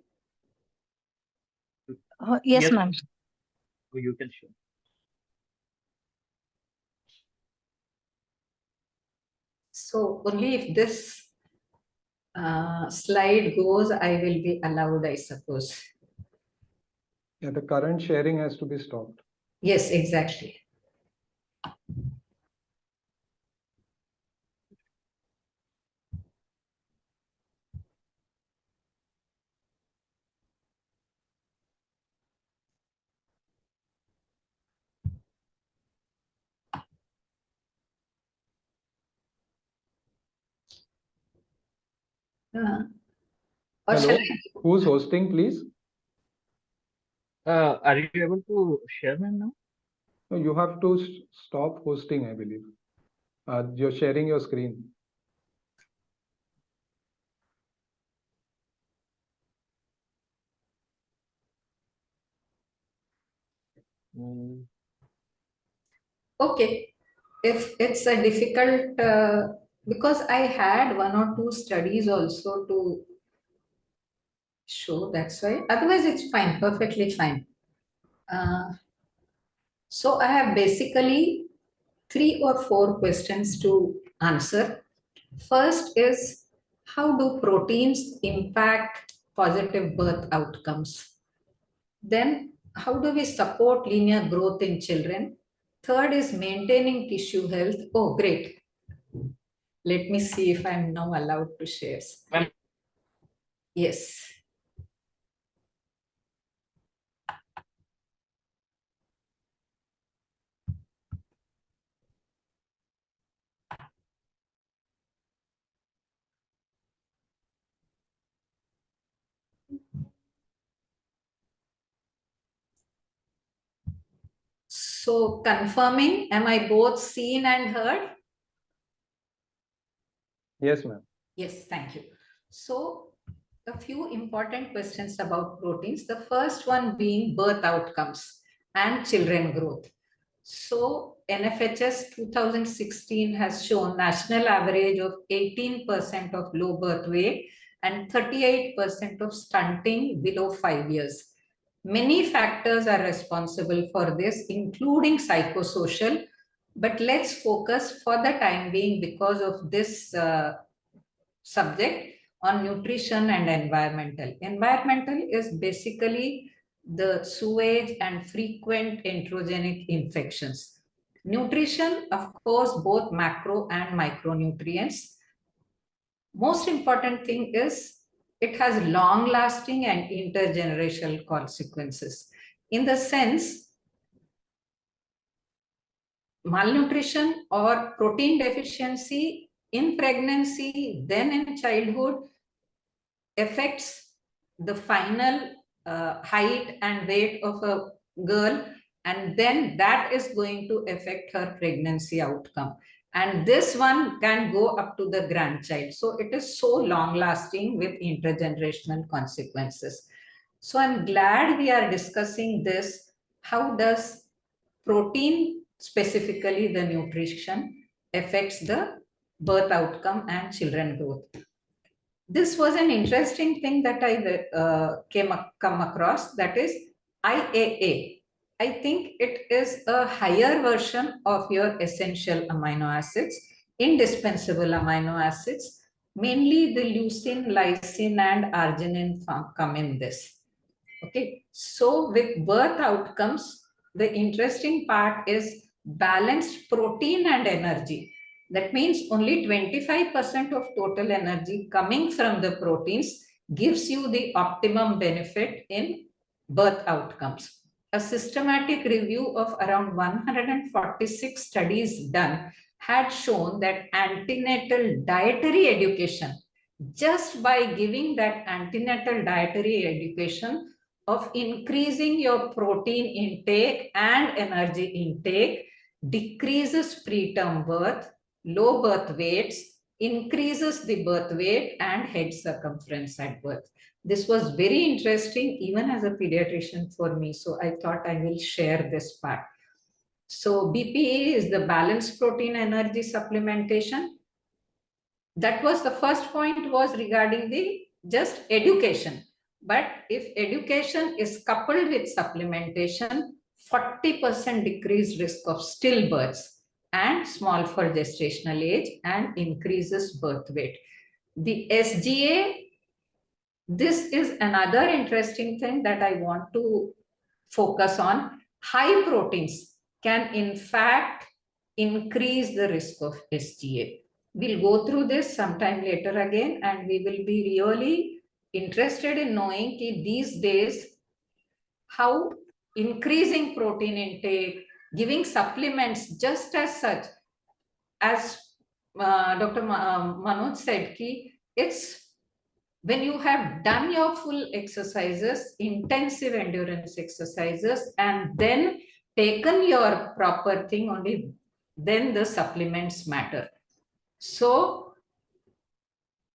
F: Yes, ma'am.
B: You can share.
I: So only if this slide goes, I will be allowed, I suppose.
E: Yeah, the current sharing has to be stopped.
I: Yes, exactly. Or
E: Hello,
I: shall I?
E: who's hosting, please?
B: Are you able to share, ma'am, now?
E: No, you have to stop hosting, I believe. You're sharing your screen.
I: Okay. If it's a difficult, because I had 1 or 2 studies also to show, that's why. Otherwise, it's fine, perfectly fine. So I have basically 3 or 4 questions to answer. First is, how do proteins impact positive birth outcomes? Then, how do we support linear growth in children? Third is maintaining tissue health. Oh, great. Let me see if I'm now allowed to share. Yes. So confirming, am I both seen and heard?
E: Yes, ma'am.
I: Yes, thank you. So a few important questions about proteins. The first one being birth outcomes and children growth. So NFHS 2016 has shown national average of 18% of low birth weight and 38% of stunting below 5 years. Many factors are responsible for this, including psychosocial, but let's focus for the time being, because of this subject, on nutrition and environmental. Environmental is basically the sewage and frequent enterogenic infections. Nutrition, of course, both macro and micronutrients. Most important thing is it has long lasting and intergenerational consequences. In the sense, malnutrition or protein deficiency in pregnancy, then in childhood, affects the final height and weight of a girl, and then that is going to affect her pregnancy outcome. And this one can go up to the grandchild. So it is so long lasting with intergenerational consequences. So I'm glad we are discussing this. How does protein, specifically the nutrition, affects the birth outcome and children growth? This was an interesting thing that I come across, that is IAA. I think it is a higher version of your essential amino acids, indispensable amino acids. Mainly the leucine, lysine, and arginine come in this. Okay, so with birth outcomes, the interesting part is balanced protein and energy. That means only 25% of total energy coming from the proteins gives you the optimum benefit in birth outcomes. A systematic review of around 146 studies done had shown that antenatal dietary education, just by giving that antenatal dietary education of increasing your protein intake and energy intake, decreases preterm birth, low birth weights, increases the birth weight and head circumference at birth. This was very interesting even as a pediatrician for me. So I thought I will share this part. So BPA is the balanced protein energy supplementation. That was the first point, was regarding the just education. But if education is coupled with supplementation, 40% decreased risk of stillbirths and small for gestational age and increases birth weight. The SGA, this is another interesting thing that I want to focus on. High proteins can in fact increase the risk of SGA. We'll go through this sometime later again, and we will be really interested in knowing these days how increasing protein intake, giving supplements just as such, as Dr. Manoj said, it's when you have done your full exercises, intensive endurance exercises, and then taken your proper thing, only then the supplements matter. So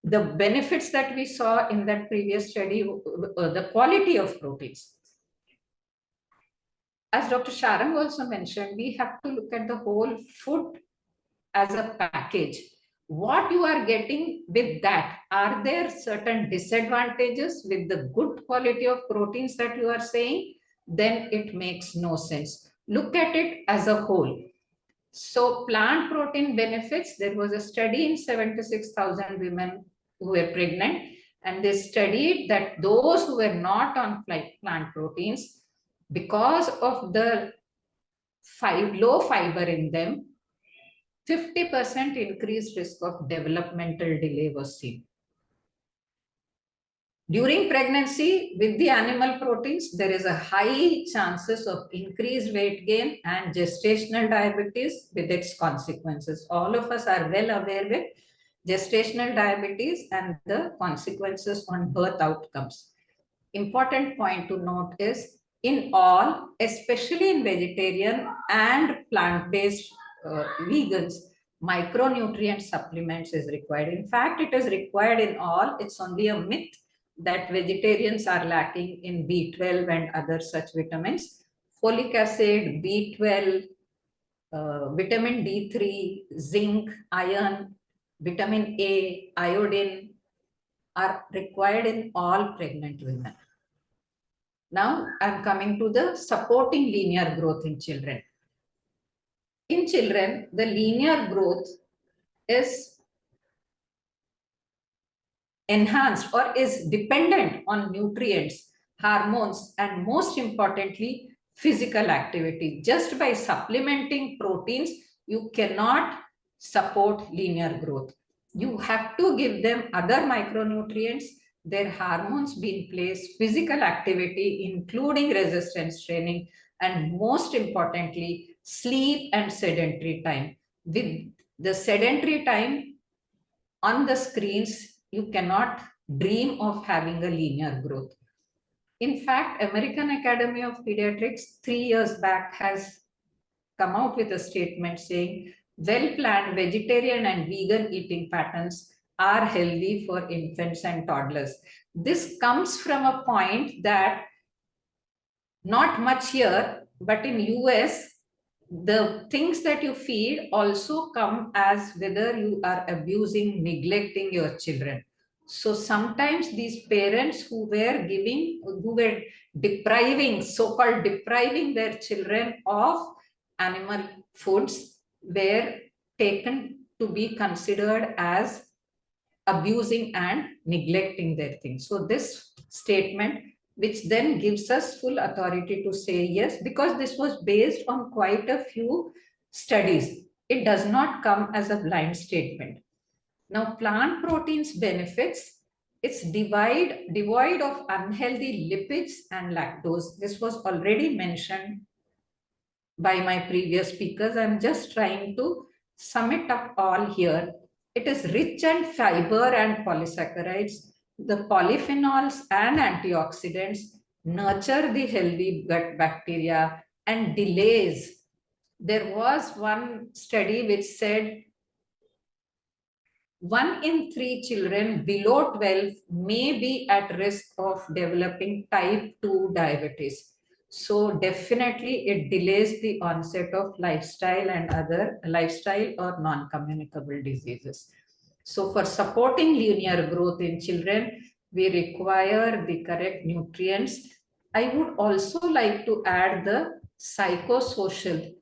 I: the benefits that we saw in that previous study, the quality of proteins. As Dr. Sharang also mentioned, we have to look at the whole food as a package. What you are getting with that, are there certain disadvantages with the good quality of proteins that you are saying? Then it makes no sense. Look at it as a whole. So plant protein benefits, there was a study in 76,000 women who were pregnant, and they studied that those who were not on plant proteins, because of the low fiber in them, 50% increased risk of developmental delay was seen. During pregnancy, with the animal proteins, there is a high chances of increased weight gain and gestational diabetes with its consequences. All of us are well aware with gestational diabetes and the consequences on birth outcomes. Important point to note is, in all, especially in vegetarian and plant-based vegans, micronutrient supplements is required. In fact, it is required in all. It's only a myth that vegetarians are lacking in B12 and other such vitamins. Folic acid, B12, vitamin D3, zinc, iron, vitamin A, iodine are required in all pregnant women. Now I'm coming to the supporting linear growth in children. In children, the linear growth is enhanced or is dependent on nutrients, hormones, and most importantly, physical activity. Just by supplementing proteins, you cannot support linear growth. You have to give them other micronutrients, their hormones be in place, physical activity, including resistance training, and most importantly, sleep and sedentary time. With the sedentary time on the screens, you cannot dream of having a linear growth. In fact, American Academy of Pediatrics 3 years back has come out with a statement saying well-planned vegetarian and vegan eating patterns are healthy for infants and toddlers. This comes from a point that not much here, but in US, the things that you feed also come as whether you are abusing, neglecting your children. So sometimes these parents who were depriving, so-called depriving their children of animal foods were taken to be considered as abusing and neglecting their things. So this statement, which then gives us full authority to say yes, because this was based on quite a few studies. It does not come as a blind statement. Now, plant proteins benefits, it's devoid of unhealthy lipids and lactose. This was already mentioned by my previous speakers. I'm just trying to sum it up all here. It is rich in fiber and polysaccharides. The polyphenols and antioxidants nurture the healthy gut bacteria and delays. There was one study which said 1 in 3 children below 12 may be at risk of developing type 2 diabetes. So definitely it delays the onset of lifestyle and other lifestyle or non-communicable diseases. So for supporting linear growth in children, we require the correct nutrients. I would also like to add the psychosocial.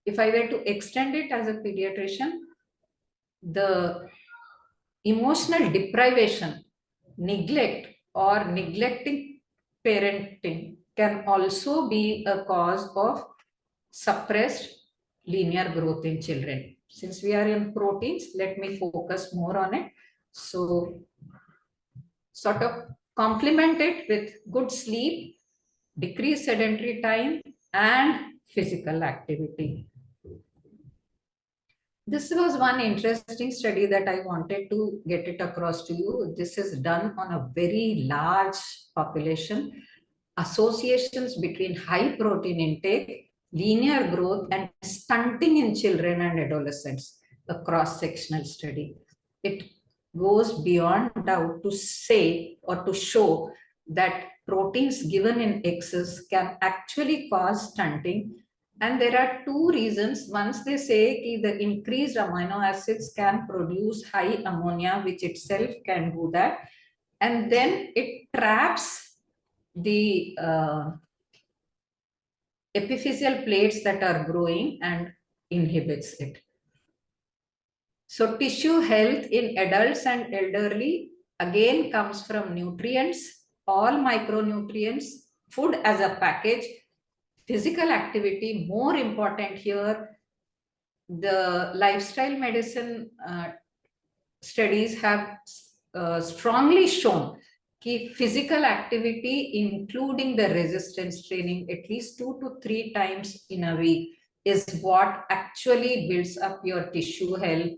I: If I were to extend it as a pediatrician, the emotional deprivation, neglect, or neglecting parenting can also be a cause of suppressed linear growth in children. Since we are in proteins, let me focus more on it. So, sort of complement it with good sleep, decreased sedentary time, and physical activity. This was one interesting study that I wanted to get it across to you. This is done on a very large population. Associations between high protein intake, linear growth, and stunting in children and adolescents, a cross-sectional study. It goes beyond doubt to say or to show that proteins given in excess can actually cause stunting. And there are two reasons. Once they say the increased amino acids can produce high ammonia, which itself can do that. And then it traps the epiphyseal plates that are growing and inhibits it. So tissue health in adults and elderly again comes from nutrients, all micronutrients, food as a package, physical activity, more important here. The lifestyle medicine studies have strongly shown that physical activity, including the resistance training, at least 2 to 3 times in a week, is what actually builds up your tissue health,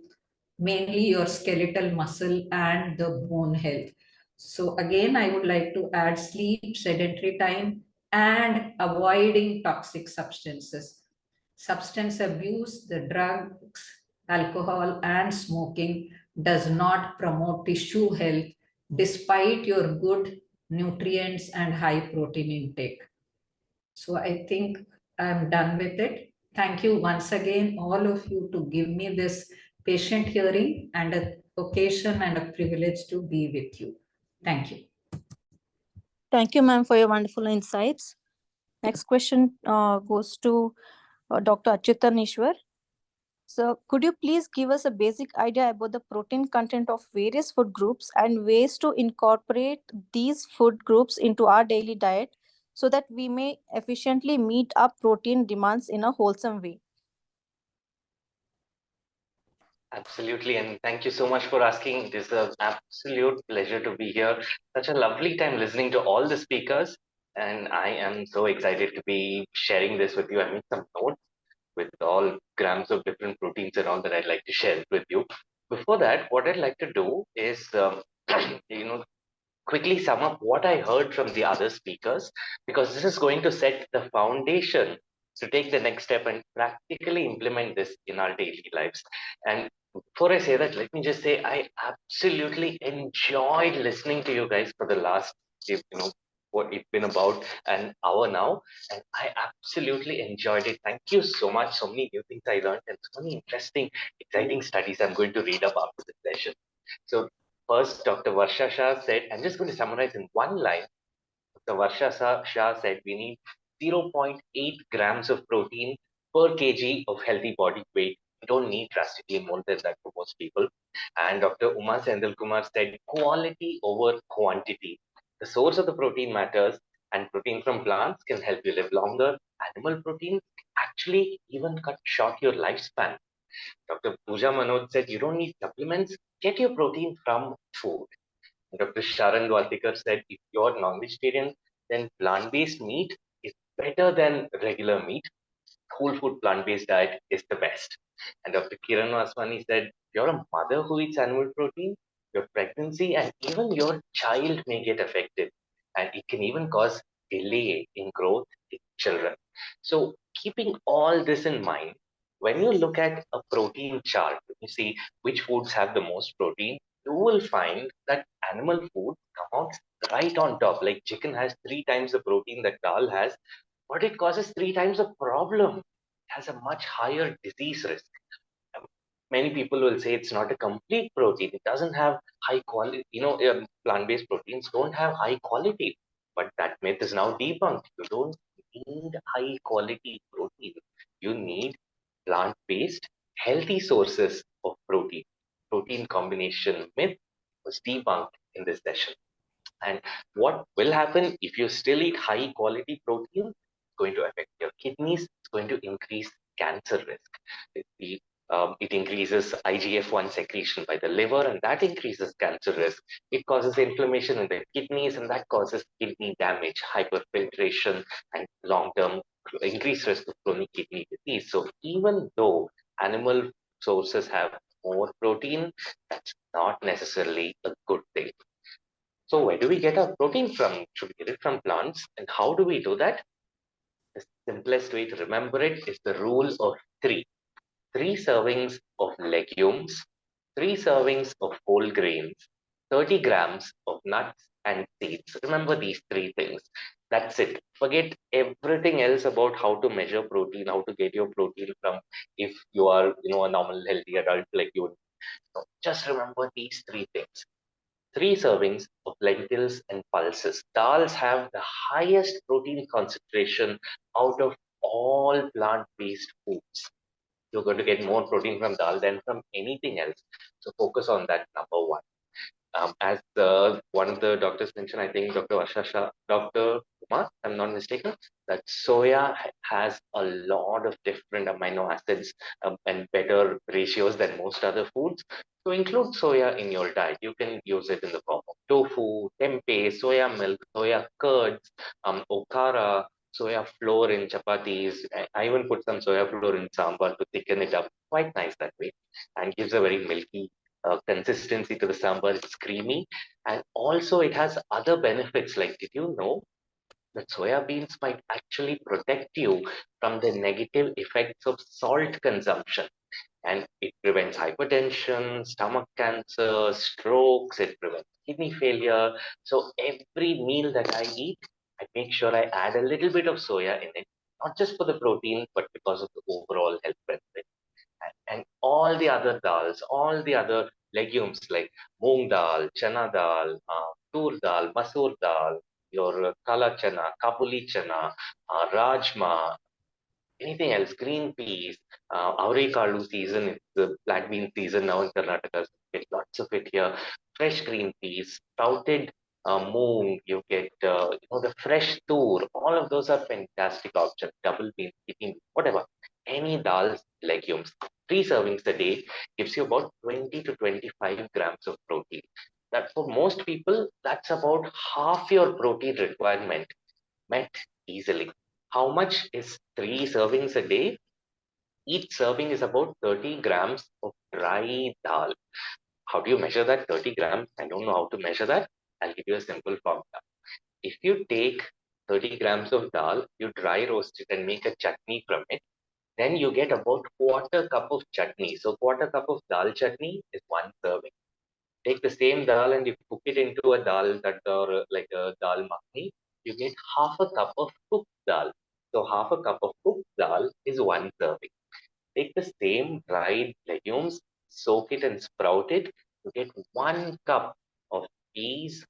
I: mainly your skeletal muscle and the bone health. So again, I would like to add sleep, sedentary time, and avoiding toxic substances. Substance abuse, the drugs, alcohol, and smoking does not promote tissue health despite your good nutrients and high protein intake. So I think I'm done with it. Thank you once again, all of you, to give me this patient hearing and an occasion and a privilege to be with you. Thank you.
F: Thank you, ma'am, for your wonderful insights. Next question goes to Dr. Achutan Ishwar. So could you please give us a basic idea about the protein content of various food groups and ways to incorporate these food groups into our daily diet so that we may efficiently meet our protein demands in a wholesome way?
J: Absolutely, and thank you so much for asking. It is an absolute pleasure to be here. Such a lovely time listening to all the speakers, and I am so excited to be sharing this with you. I made some notes with all grams of different proteins and all that I'd like to share with you. Before that, what I'd like to do is, you know, quickly sum up what I heard from the other speakers, because this is going to set the foundation to take the next step and practically implement this in our daily lives. And before I say that, let me just say I absolutely enjoyed listening to you guys for the last, what it's been about an hour now, and I absolutely enjoyed it. Thank you so much. So many new things I learned, and so many interesting, exciting studies I'm going to read up after this session. So first, Dr. Varsha Shah said, I'm just going to summarize in one line. Dr. Shah said we need zero point 0.8 grams of protein per kg of healthy body weight. We don't need drastically more than that for most people. And Dr. Uma Sendal Kumar said quality over quantity. The source of the protein matters, and protein from plants can help you live longer. Animal proteins actually even cut short your lifespan. Dr. Pooja Manoj said you don't need supplements, get your protein from food. Dr. Sharan Dwatikar said if you're non-vegetarian, then plant-based meat is better than regular meat. Whole food plant-based diet is the best. And Dr. Kiran Vaswani said, if you're a mother who eats animal protein, your pregnancy and even your child may get affected. And it can even cause delay in growth in children. So keeping all this in mind, when you look at a protein chart, you see which foods have the most protein, you will find that animal food come out right on top. Like chicken has 3 times the protein that dal has, but it causes 3 times the problem. It has a much higher disease risk. Um, Many people will say it's not a complete protein. It doesn't have high quality. Plant-based proteins don't have high quality, but that myth is now debunked. You don't need high quality protein. You need plant-based healthy sources of protein. Protein combination myth was debunked in this session. And what will happen if you still eat high quality protein? It's going to affect your kidneys. It's going to increase cancer risk. It increases IGF-1 secretion by the liver, and that increases cancer risk. It causes inflammation in the kidneys, and that causes kidney damage, hyperfiltration, and long-term increased risk of chronic kidney disease. So even though animal sources have more protein, that's not necessarily a good thing. So where do we get our protein from? Should we get it from plants? And how do we do that? The simplest way to remember it is the rule of three. 3 servings of legumes, 3 servings of whole grains, 30 grams of nuts and seeds. Remember these 3 things. That's it. Forget everything else about how to measure protein, how to get your protein from if you are, a normal healthy adult like you. No, just remember these 3 things. 3 servings of lentils and pulses. Dals have the highest protein concentration out of all plant-based foods. You're going to get more protein from dal than from anything else. So focus on that, number one. As one of the doctors mentioned, I think Dr. Varsha Shah, Dr. Kumar, I'm not mistaken, that soya has a lot of different amino acids and better ratios than most other foods. So include soya in your diet. You can use it in the form of tofu, tempeh, soya milk, soya curds, okara, soya flour in chapatis. I even put some soya flour in sambar to thicken it up. Quite nice that way, and gives a very milky consistency to the sambar. It's creamy, and also it has other benefits. Like, did you know that soya beans might actually protect you from the negative effects of salt consumption? And it prevents hypertension, stomach cancer, strokes. It prevents kidney failure. So every meal that I eat, I make sure I add a little bit of soya in it, not just for the protein, but because of the overall health benefit. And all the other dals, all the other legumes like moong dal, chana dal, tur dal, masoor dal, your kala chana, kabuli chana, rajma, anything else, green peas, avrikalu season, it's the black bean season now in Karnataka, so get lots of it here. Fresh green peas, sprouted moong, you get the fresh tur. All of those are fantastic options. Double beans, kidney beans, whatever. Any dals, legumes. 3 servings a day gives you about 20 to 25 grams of protein. That for most people, that's about half your protein requirement met easily. How much is 3 servings a day? Each serving is about 30 grams of dry dal. How do you measure that 30 grams? I don't know how to measure that. I'll give you a simple formula. If you take 30 grams of dal, you dry roast it and make a chutney from it, then you get about quarter cup of chutney. So quarter cup of dal chutney is 1 serving. Take the same dal and you cook it into a dal that or like a dal makhni, you get half a cup of cooked dal. So half a cup of cooked dal is 1 serving. Take the same dried legumes, soak it and sprout it. You get 1 cup of peas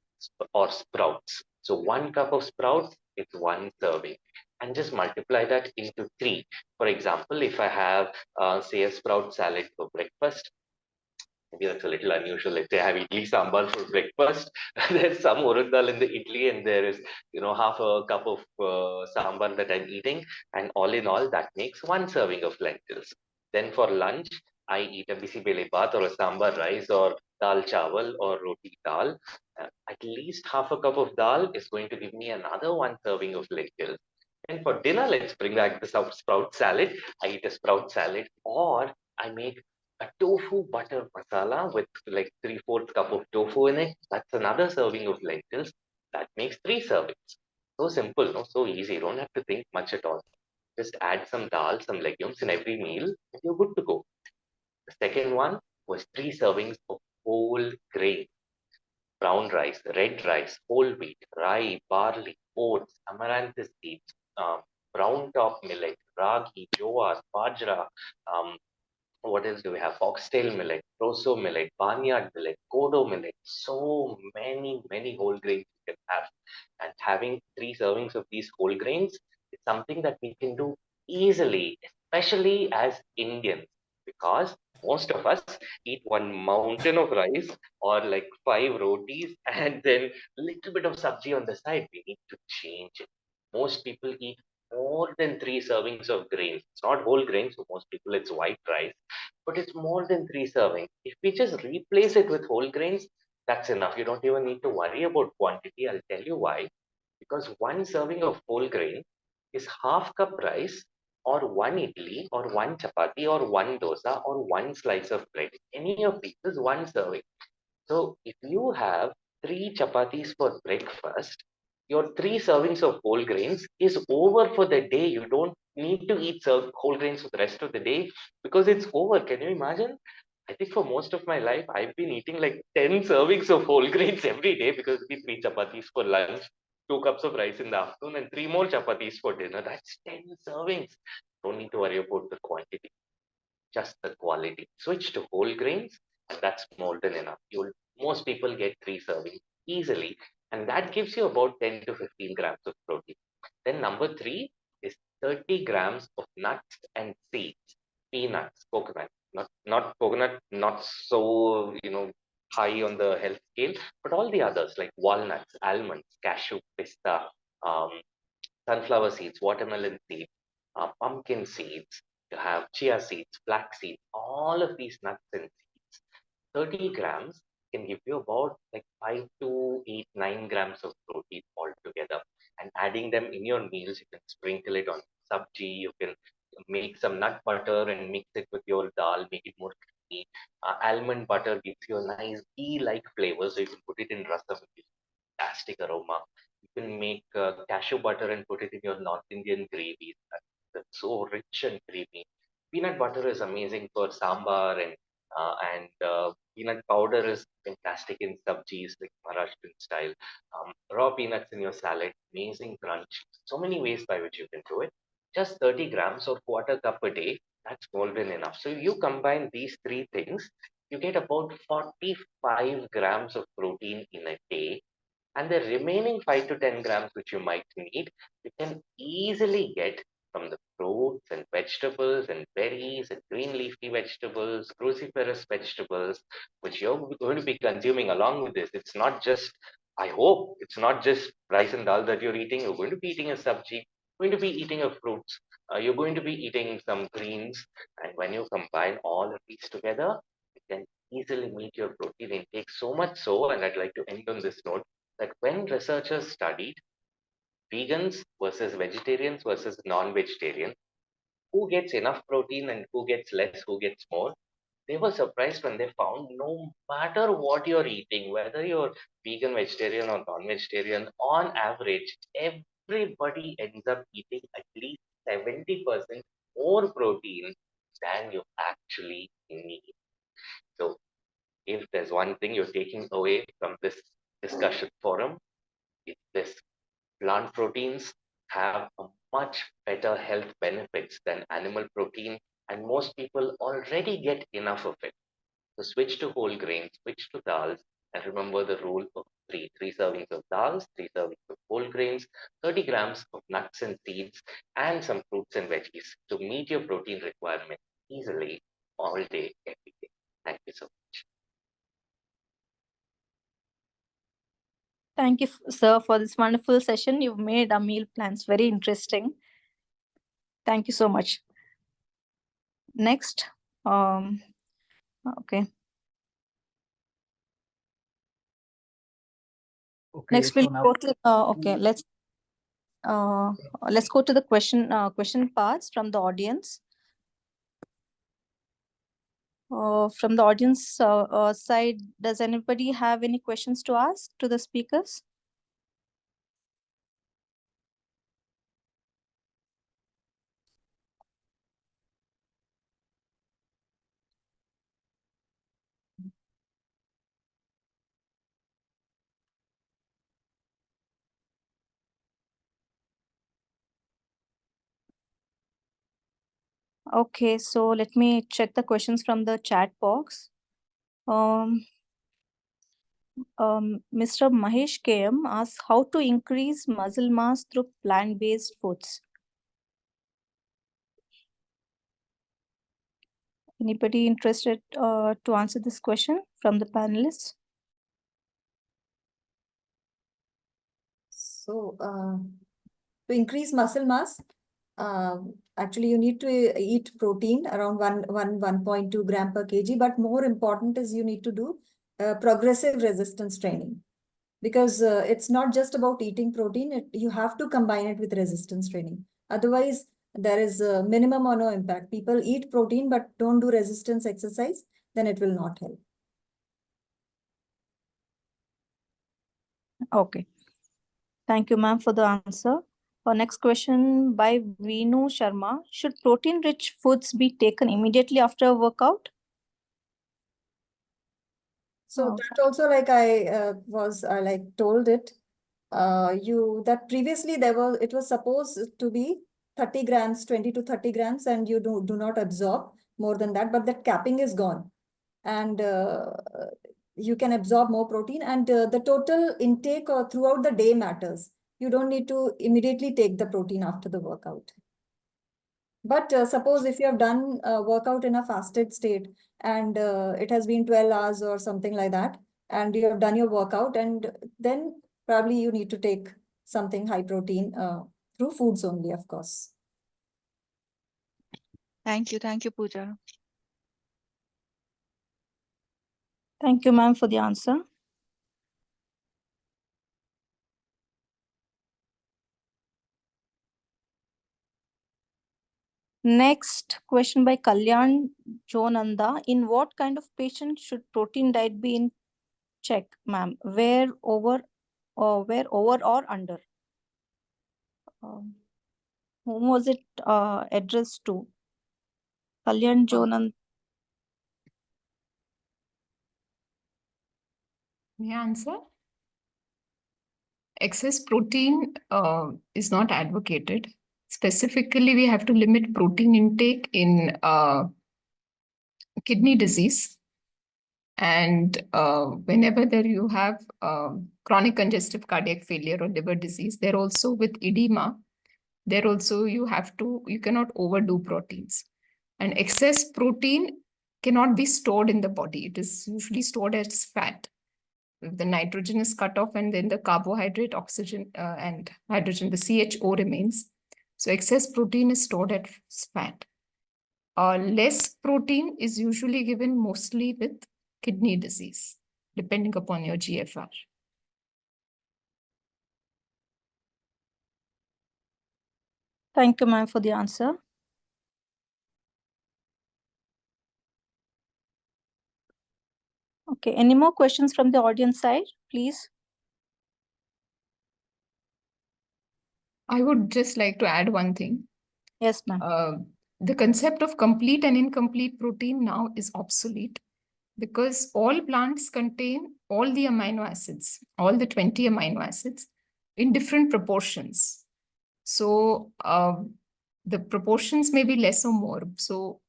J: or sprouts. So 1 cup of sprouts is 1 serving. And just multiply that into 3. For example, if I have, say, a sprout salad for breakfast, maybe that's a little unusual. Let's say I have idli sambar for breakfast. There's some urad dal in the idli, and there is, half a cup of sambar that I'm eating. And all in all, that makes 1 serving of lentils. Then for lunch, I eat a bisi bele baat or a sambar rice or dal chawal or roti dal. At least half a cup of dal is going to give me another 1 serving of lentils. And for dinner, let's bring back the sprout salad. I eat a sprout salad, or I make a tofu butter masala with like 3/4 cup of tofu in it. That's another serving of lentils. That makes 3 servings. So simple, no? So easy. You don't have to think much at all. Just add some dal, some legumes in every meal, and you're good to go. The second one was 3 servings of whole grain: brown rice, red rice, whole wheat, rye, barley, oats, amaranthus seeds, brown top millet, ragi, jowar, bajra, um, what else do we have? Foxtail millet, proso millet, barnyard millet, kodo millet. So many, many whole grains you can have. And having 3 servings of these whole grains is something that we can do easily, especially as Indians, because most of us eat one mountain of rice or like 5 rotis and then a little bit of sabji on the side. We need to change it. Most people eat more than 3 servings of grains. It's not whole grains, so most people it's white rice, but it's more than 3 servings. If we just replace it with whole grains, that's enough. You don't even need to worry about quantity. I'll tell you why. Because 1 serving of whole grain is half cup rice or 1 idli or 1 chapati or 1 dosa or 1 slice of bread. Any of these is 1 serving. So if you have 3 chapatis for breakfast, your 3 servings of whole grains is over for the day. You don't need to eat whole grains for the rest of the day because it's over. Can you imagine? I think for most of my life, I've been eating like 10 servings of whole grains every day because we 3 chapatis for lunch, 2 cups of rice in the afternoon, and 3 more chapatis for dinner. That's 10 servings. Don't need to worry about the quantity, just the quality. Switch to whole grains, and that's more than enough. Most people get 3 servings easily, and that gives you about 10 to 15 grams of protein. Then number 3 is 30 grams of nuts and seeds, peanuts, coconut, not coconut, not so high on the health scale, but all the others like walnuts, almonds, cashew, pista, um, sunflower seeds, watermelon seeds, pumpkin seeds, you have chia seeds, flax seeds, all of these nuts and seeds. 30 grams can give you about like 5 to 8, 9 grams of protein altogether. And adding them in your meals, you can sprinkle it on sabji, you can make some nut butter and mix it with your dal, make it more creamy. Almond butter gives you a nice ghee-like flavor, so you can put it in rasam, fantastic aroma. You can make cashew butter and put it in your North Indian gravies. That's so rich and creamy. Peanut butter is amazing for sambar and peanut powder is fantastic in sabjis like Maharashtrian style. Raw peanuts in your salad, amazing crunch. So many ways by which you can do it. Just 30 grams or quarter cup a day, that's more than enough. So you combine these 3 things, you get about 45 grams of protein in a day, and the remaining 5 to 10 grams which you might need, you can easily get from the fruits and vegetables and berries and green leafy vegetables, cruciferous vegetables, which you're going to be consuming along with this. It's not just I hope it's not just rice and dal that you're eating. You're going to be eating a sabji, going to be eating a fruits, you're going to be eating some greens. And when you combine all of these together, you can easily meet your protein intake. So much so, and I'd like to end on this note, that when researchers studied vegans versus vegetarians versus non-vegetarian, who gets enough protein and who gets less, who gets more, they were surprised when they found no matter what you're eating, whether you're vegan, vegetarian, or non-vegetarian, on average, everybody ends up eating at least 70% more protein than you actually need. So if there's one thing you're taking away from this discussion forum, it's this: plant proteins have a much better health benefits than animal protein, and most people already get enough of it. So switch to whole grains, switch to dals, and remember the rule of three: three servings of dals, three servings of whole grains, 30 grams of nuts and seeds, and some fruits and veggies to meet your protein requirement easily all day, every day. Thank you so much.
F: Thank you, sir, for this wonderful session. You've made our meal plans very interesting. Thank you so much. Next, okay.
B: Okay,
F: Next,
B: so
F: we'll
B: now
F: go to okay. Let's go to the question parts from the audience. From the audience side, does anybody have any questions to ask to the speakers? Okay, so let me check the questions from the chat box. Mr. Mahesh KM asks how to increase muscle mass through plant-based foods. Anybody interested to answer this question from the panelists?
H: So, to increase muscle mass, actually you need to eat protein around 1.2 gram per kg. But more important is you need to do progressive resistance training, because it's not just about eating protein. You have to combine it with resistance training. Otherwise, there is a minimum or no impact. People eat protein but don't do resistance exercise, then it will not help.
F: Okay. Thank you, ma'am, for the answer. Our next question by Veenu Sharma. Should protein-rich foods be taken immediately after a workout?
H: So that also, like I told it, that previously it was supposed to be 30 grams, 20 to 30 grams, and you do not absorb more than that, but that capping is gone. And you can absorb more protein, and the total intake throughout the day matters. You don't need to immediately take the protein after the workout. But suppose if you have done a workout in a fasted state and it has been 12 hours or something like that, and you have done your workout, and then probably you need to take something high protein through foods only, of course.
K: Thank you, Pooja.
F: Thank you, ma'am, for the answer. Next question by Kalyan Jonanda. In what kind of patient should protein diet be in check, ma'am? Where over or under? Whom was it addressed to? Kalyan Jonanda.
L: May I answer? Excess protein is not advocated. Specifically, we have to limit protein intake in kidney disease. And whenever there you have chronic congestive cardiac failure or liver disease, there also with edema, there also you cannot overdo proteins. And excess protein cannot be stored in the body. It is usually stored as fat. the nitrogen is cut off, and then the carbohydrate, oxygen, and hydrogen, the CHO remains. So excess protein is stored as fat. Less protein is usually given mostly with kidney disease, depending upon your GFR.
F: Thank you, ma'am, for the answer. Okay, any more questions from the audience side, please?
L: I would just like to add one thing.
F: Yes, ma'am.
L: The concept of complete and incomplete protein now is obsolete because all plants contain all the amino acids, all the 20 amino acids in different proportions. So the proportions may be less or more. So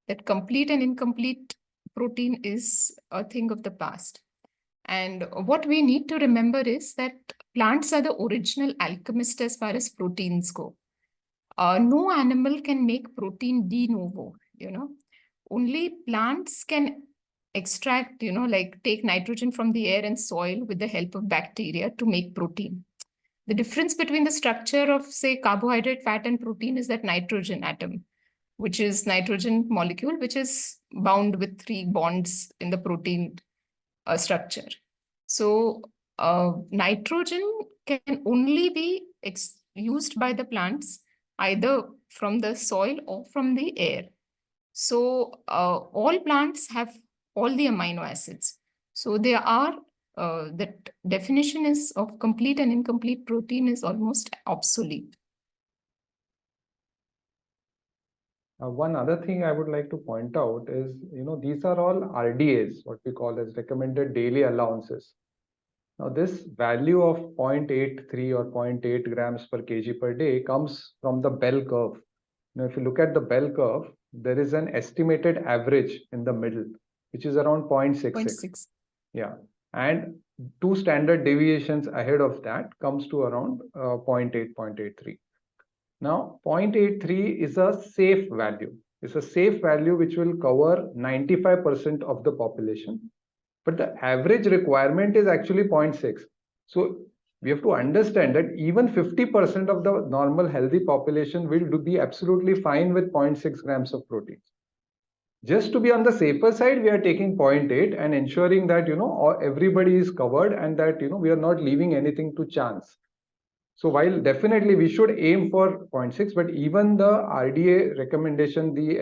L: that complete and incomplete protein is a thing of the past. And what we need to remember is that plants are the original alchemist as far as proteins go. No animal can make protein de novo, Only plants can extract, like take nitrogen from the air and soil with the help of bacteria to make protein. The difference between the structure of, say, carbohydrate, fat, and protein is that nitrogen atom, which is nitrogen molecule, which is bound with 3 bonds in the protein structure. So nitrogen can only be used by the plants either from the soil or from the air. So all plants have all the amino acids. So they are, that definition is of complete and incomplete protein is almost obsolete.
E: One other thing I would like to point out is, these are all RDAs, what we call as recommended daily allowances. Now, this value of 0.83 or 0.8 grams per kg per day comes from the bell curve. Now, if you look at the bell curve, there is an estimated average in the middle, which is around 0.66.
L: 0.6.
E: Yeah. And 2 standard deviations ahead of that comes to around 0.8, 0.83. Now, 0.83 is a safe value. It's a safe value which will cover 95% of the population. But the average requirement is actually 0.6. So we have to understand that even 50% of the normal healthy population will be absolutely fine with 0.6 grams of protein. Just to be on the safer side, we are taking 0.8 and ensuring that, everybody is covered and that, we are not leaving anything to chance. So while definitely we should aim for 0.6, but even the RDA recommendation, the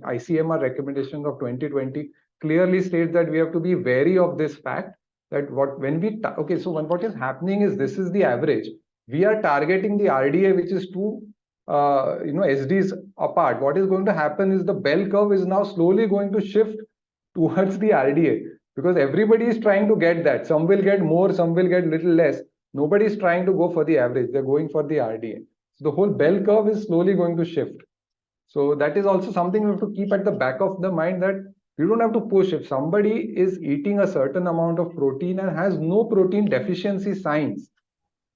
E: ICMR recommendation of 2020 clearly states that we have to be wary of this fact that what is happening is this is the average. We are targeting the RDA, which is 2 SDs apart. What is going to happen is the bell curve is now slowly going to shift towards the RDA because everybody is trying to get that. Some will get more, some will get little less. Nobody is trying to go for the average. They're going for the RDA. So the whole bell curve is slowly going to shift. So that is also something we have to keep at the back of the mind that we don't have to push. If somebody is eating a certain amount of protein and has no protein deficiency signs,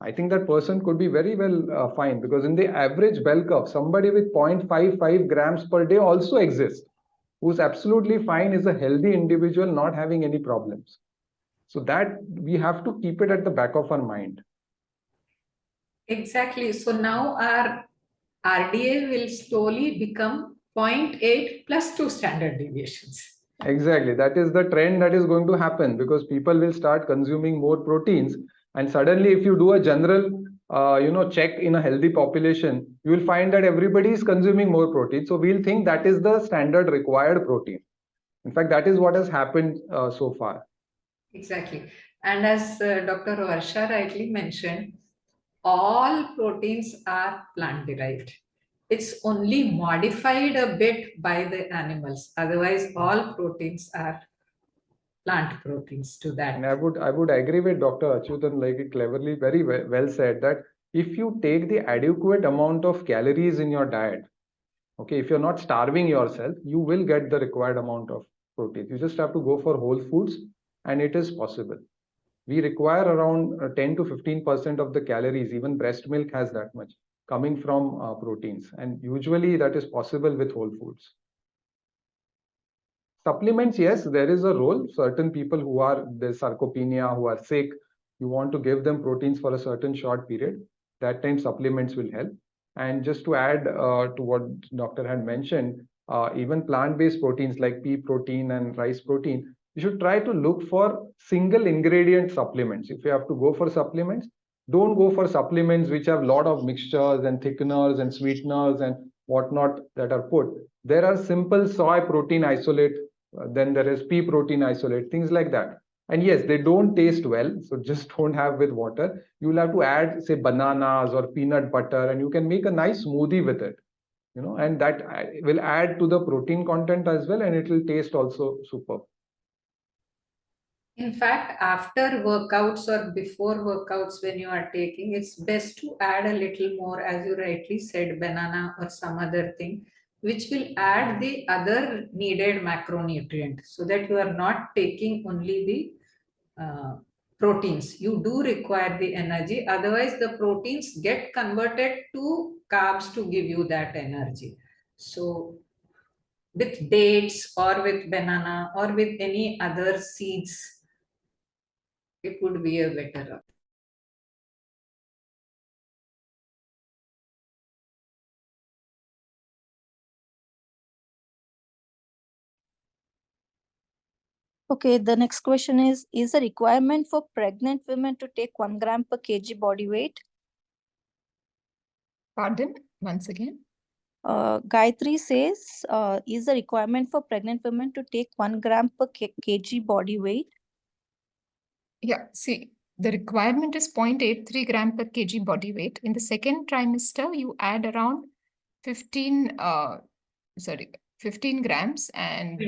E: I think that person could be very well fine because in the average bell curve, somebody with 0.55 grams per day also exists, who's absolutely fine, is a healthy individual, not having any problems. So that we have to keep it at the back of our mind.
I: Exactly. So now our RDA will slowly become 0.8 plus 2 standard deviations.
E: Exactly. That is the trend that is going to happen because people will start consuming more proteins. And suddenly, if you do a general, check in a healthy population, you will find that everybody is consuming more protein. So we'll think that is the standard required protein. In fact, that is what has happened so far.
I: Exactly. And as Dr. Varsha rightly mentioned, all proteins are plant derived. It's only modified a bit by the animals. Otherwise, all proteins are plant proteins to that.
E: And I would agree with Dr. Achyutan, like it cleverly, very well said that if you take the adequate amount of calories in your diet, okay, if you're not starving yourself, you will get the required amount of protein. You just have to go for whole foods and it is possible. We require around 10 to 15% of the calories, even breast milk has that much, coming from proteins. And usually that is possible with whole foods. Supplements, yes, there is a role. Certain people who are the sarcopenia, who are sick, you want to give them proteins for a certain short period. That time supplements will help. And just to add to what doctor had mentioned, even plant-based proteins like pea protein and rice protein, you should try to look for single ingredient supplements. If you have to go for supplements, don't go for supplements which have a lot of mixtures and thickeners and sweeteners and whatnot that are put. There are simple soy protein isolate, then there is pea protein isolate, things like that. And yes, they don't taste well, so just don't have with water. You will have to add, say, bananas or peanut butter, and you can make a nice smoothie with it, and that will add to the protein content as well, and it will taste also superb.
I: In fact, after workouts or before workouts, when you are taking, it's best to add a little more, as you rightly said, banana or some other thing, which will add the other needed macronutrient, so that you are not taking only the proteins. You do require the energy, otherwise the proteins get converted to carbs to give you that energy. So with dates or with banana or with any other seeds, it would be a better option.
F: Okay, the next question is a requirement for pregnant women to take 1 gram per kg body weight?
L: Pardon, once again.
F: Gayatri says, is a requirement for pregnant women to take 1 gram per kg body weight?
L: Yeah, see, the requirement is 0.83 gram per kg body weight. In the second trimester, you add around 15 grams, and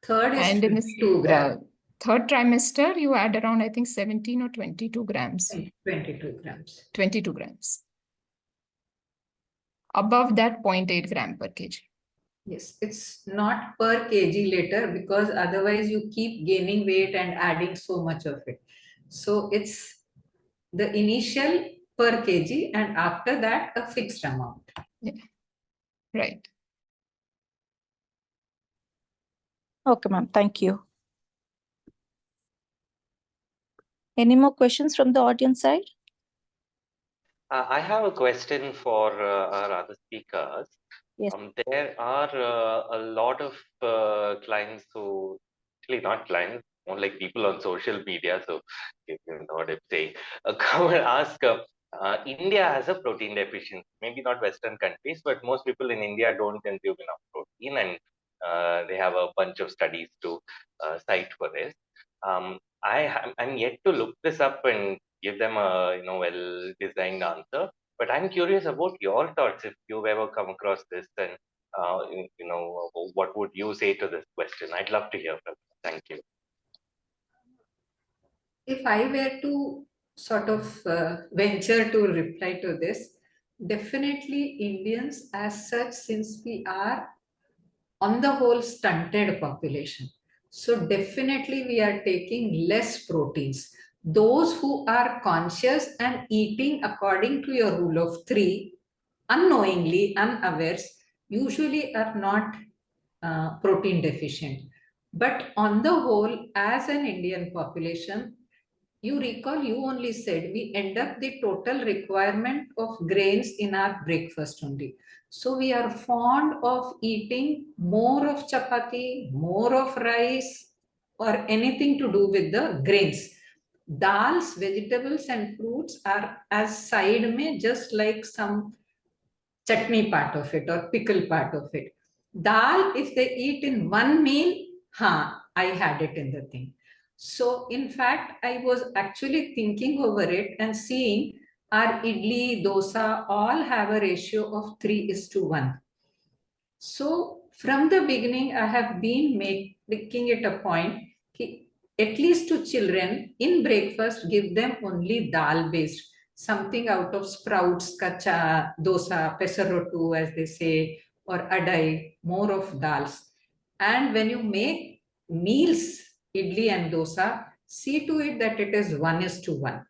I: third is
L: and in the
I: 22 grams.
L: Third trimester, you add around, I think, 17 or 22 grams.
I: 22 grams.
L: 22 grams. Above that, 0.8 gram per kg.
I: Yes, it's not per kg later, because otherwise you keep gaining weight and adding so much of it. So it's the initial per kg, and after that a fixed amount.
L: Yeah. Right.
F: Okay, ma'am. Thank you. Any more questions from the audience side?
J: I have a question for our other speakers.
F: Yes.
J: There are a lot of clients who, actually not clients, more like people on social media, so you know what I'm saying, come and ask, India has a protein deficiency, maybe not Western countries, but most people in India don't consume enough protein, and they have a bunch of studies to cite for this. I'm yet to look this up and give them a well-designed answer. But I'm curious about your thoughts, if you've ever come across this, and what would you say to this question? I'd love to hear from you. Thank you.
I: If I were to sort of venture to reply to this, definitely Indians as such, since we are on the whole stunted population, so definitely we are taking less proteins. Those who are conscious and eating according to your rule of 3, unknowingly, unawares, usually are not protein deficient. But on the whole, as an Indian population, you recall you only said we end up the total requirement of grains in our breakfast only. So we are fond of eating more of chapati, more of rice, or anything to do with the grains. Dals, vegetables and fruits are as side mein, just like some chutney part of it or pickle part of it. Dal, if they eat in one meal, I had it in the thing. So in fact, I was actually thinking over it and seeing our idli, dosa all have a ratio of 3:1. So from the beginning, I have been making it a point, at least to children, in breakfast, give them only dal based, something out of sprouts, kacha, dosa, pesarotu, as they say, or adai, more of dals. And when you make meals, idli and dosa, see to it that it is 1:1.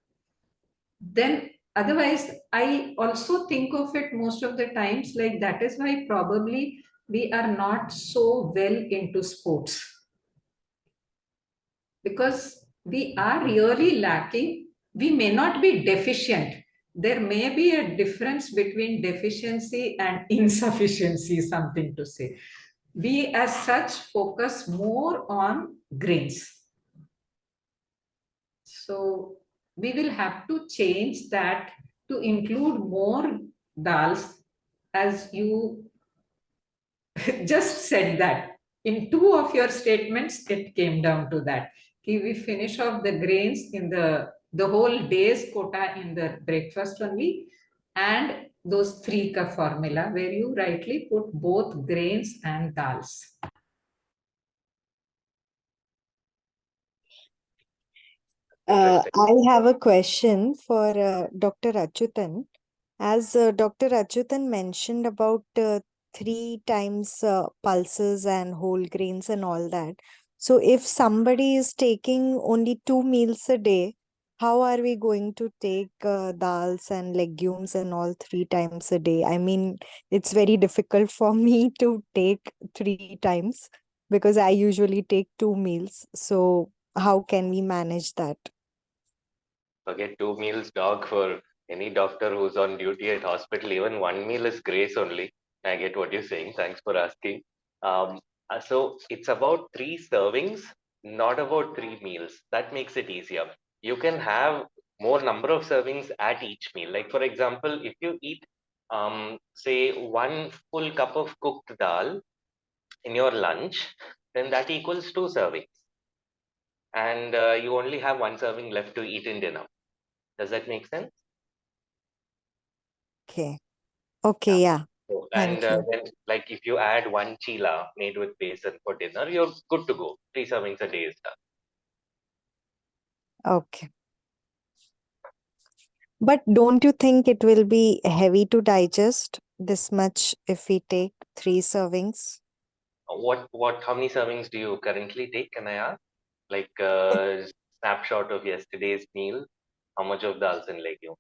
I: Then otherwise, I also think of it most of the times like that is why probably we are not so well into sports, because we are really lacking. We may not be deficient. There may be a difference between deficiency and insufficiency, something to say. We as such focus more on grains. So we will have to change that to include more dals, as you just said that. In two of your statements, it came down to that. We finish off the grains in the whole day's quota in the breakfast only, and those 3 cup formula where you rightly put both grains and dals.
J: Interesting.
K: I have a question for Dr. Achyutan. As Dr. Achyutan mentioned about 3 times pulses and whole grains and all that. So if somebody is taking only 2 meals a day, how are we going to take dals and legumes and all 3 times a day? I mean, it's very difficult for me to take 3 times because I usually take 2 meals. So how can we manage that?
J: Forget 2 meals, dog, for any doctor who's on duty at hospital. Even 1 meal is grace only. I get what you're saying. Thanks for asking. So it's about 3 servings, not about 3 meals. That makes it easier. You can have more number of servings at each meal. Like for example, if you eat, say 1 full cup of cooked dal in your lunch, then that equals 2 servings, and you only have 1 serving left to eat in dinner. Does that make sense?
K: Okay.
J: Yeah.
K: Okay, yeah.
J: So,
K: Thank
J: and
K: you.
J: then, like, if you add 1 chila made with besan for dinner, you're good to go. 3 servings a day is done.
K: Okay. But don't you think it will be heavy to digest this much if we take 3 servings?
J: How many servings do you currently take? Can I ask? Like snapshot of yesterday's meal. How much of dals and legumes?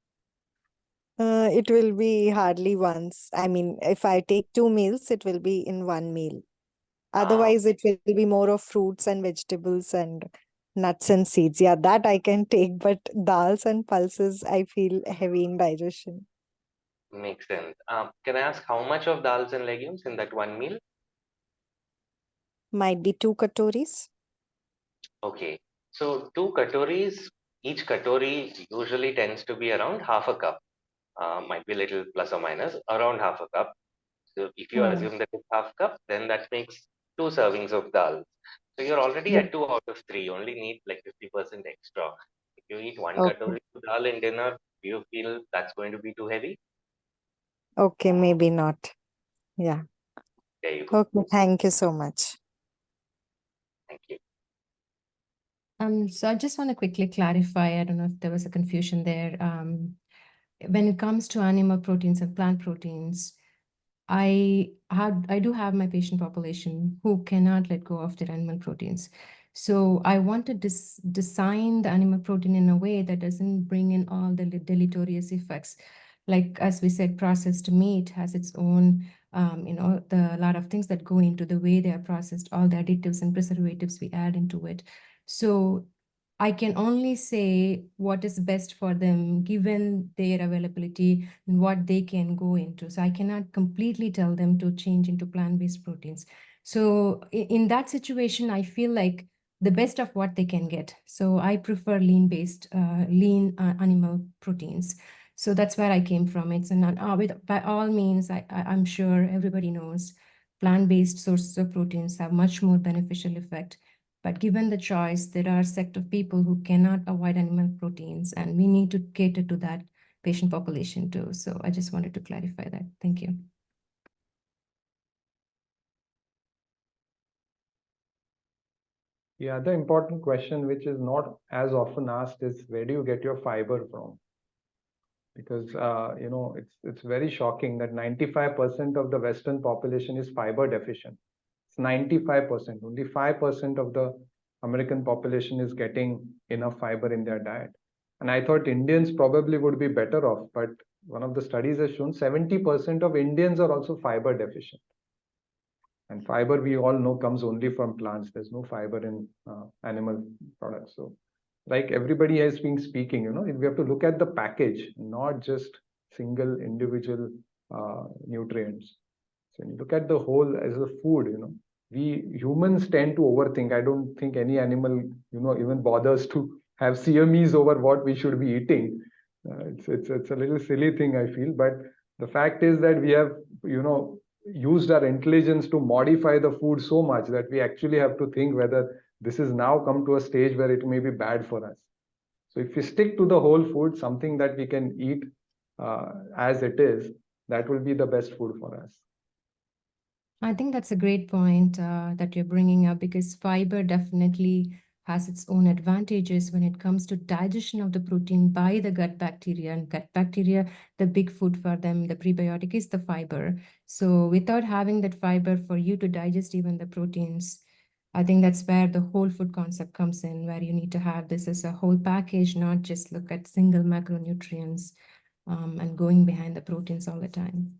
K: It will be hardly once. I mean, if I take 2 meals, it will be in 1 meal. Otherwise, it will be more of fruits and vegetables and nuts and seeds. Yeah, that I can take, but dals and pulses, I feel heavy in digestion.
J: Makes sense. Can I ask how much of dals and legumes in that 1 meal?
K: Might be 2 katoris.
J: Okay, so 2 katoris, each katori usually tends to be around half a cup. Might be a little plus or minus, around half a cup. So if you assume that it's half cup, then that makes 2 servings of dal. So you're already
K: Yeah.
J: at 2 out of 3. You only need like 50% extra. If you eat 1
K: Okay.
J: katori of dal in dinner, do you feel that's going to be too heavy?
K: Okay, maybe not. Yeah.
J: There you go.
K: Okay, thank you so much.
J: Thank you.
G: So I just want to quickly clarify. I don't know if there was a confusion there. When it comes to animal proteins and plant proteins, I do have my patient population who cannot let go of their animal proteins. So I want to design the animal protein in a way that doesn't bring in all the deleterious effects. Like, as we said, processed meat has its own, a lot of things that go into the way they are processed, all the additives and preservatives we add into it. So I can only say what is best for them given their availability and what they can go into. So I cannot completely tell them to change into plant-based proteins. So in that situation, I feel like the best of what they can get. So I prefer lean-based, lean animal proteins. So that's where I came from. It's by all means, I'm sure everybody knows plant-based sources of proteins have much more beneficial effect. But given the choice, there are a sect of people who cannot avoid animal proteins, and we need to cater to that patient population too. So I just wanted to clarify that. Thank you.
E: Yeah, the important question, which is not as often asked, is where do you get your fiber from? Because it's very shocking that 95% of the Western population is fiber deficient. It's 95%. Only 5% of the American population is getting enough fiber in their diet. And I thought Indians probably would be better off, but one of the studies has shown 70% of Indians are also fiber deficient. And fiber, we all know, comes only from plants. There's no fiber in animal products. So like everybody has been speaking, we have to look at the package, not just single individual nutrients. So when you look at the whole as a food, we humans tend to overthink. I don't think any animal, even bothers to have CMEs over what we should be eating. It's a little silly thing, I feel. But the fact is that we have, used our intelligence to modify the food so much that we actually have to think whether this is now come to a stage where it may be bad for us. So if we stick to the whole food, something that we can eat as it is, that will be the best food for us.
G: I think that's a great point that you're bringing up, because fiber definitely has its own advantages when it comes to digestion of the protein by the gut bacteria. And gut bacteria, the big food for them, the prebiotic, is the fiber. So without having that fiber for you to digest even the proteins, I think that's where the whole food concept comes in, where you need to have this as a whole package, not just look at single macronutrients and going behind the proteins all the time.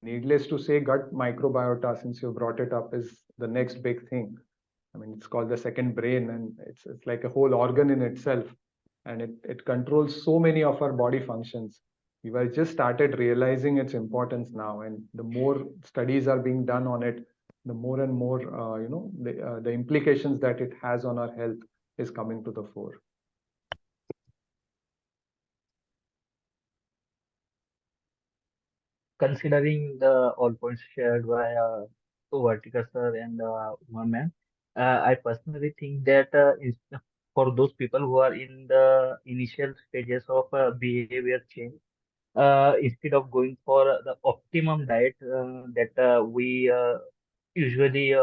E: Needless to say, gut microbiota, since you brought it up, is the next big thing. I mean, it's called the second brain, and it's like a whole organ in itself, and it controls so many of our body functions. We have just started realizing its importance now, and the more studies are being done on it, the more and more, the implications that it has on our health is coming to the fore.
B: Considering the all points shared by Vartika sir and Uma, I personally think that for those people who are in the initial stages of behavior change, instead of going for the optimum diet that we usually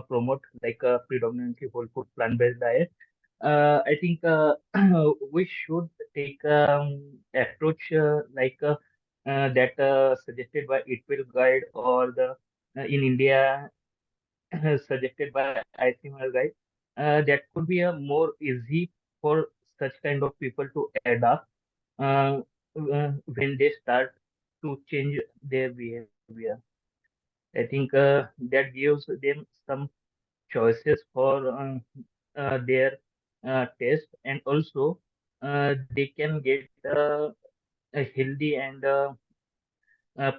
B: promote, like a predominantly whole food plant-based diet, I think we should take approach that suggested by It Will Guide, or the in India suggested by ICMR Guide. That could be a more easy for such kind of people to adapt when they start to change their behavior. I think that gives them some choices for their taste, and also they can get a healthy and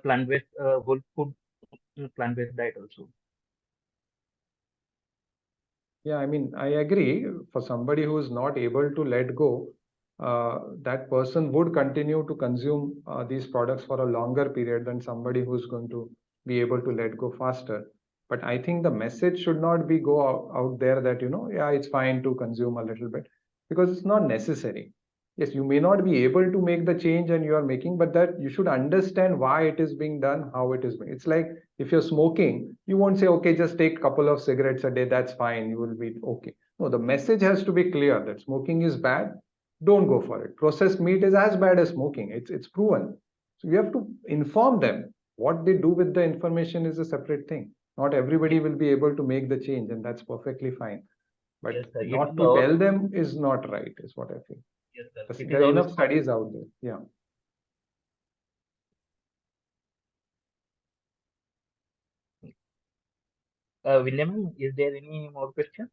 B: plant-based whole food plant-based diet also.
E: Yeah, I mean, I agree. For somebody who is not able to let go, that person would continue to consume these products for a longer period than somebody who's going to be able to let go faster. But I think the message should not be go out there that, yeah, it's fine to consume a little bit, because it's not necessary. Yes, you may not be able to make the change and you are making, but that you should understand why it is being done, how it is being. It's like if you're smoking, you won't say, okay, just take a couple of cigarettes a day, that's fine, you will be okay. No, the message has to be clear that smoking is bad, don't go for it. Processed meat is as bad as smoking, it's proven. So you have to inform them. What they do with the information is a separate thing. Not everybody will be able to make the change, and that's perfectly fine. But
B: Yes, sir.
E: not to tell them is not right, is what I feel.
B: Yes, sir. It is
E: There are enough
B: also
E: studies out there. Yeah.
B: William, is there any more question?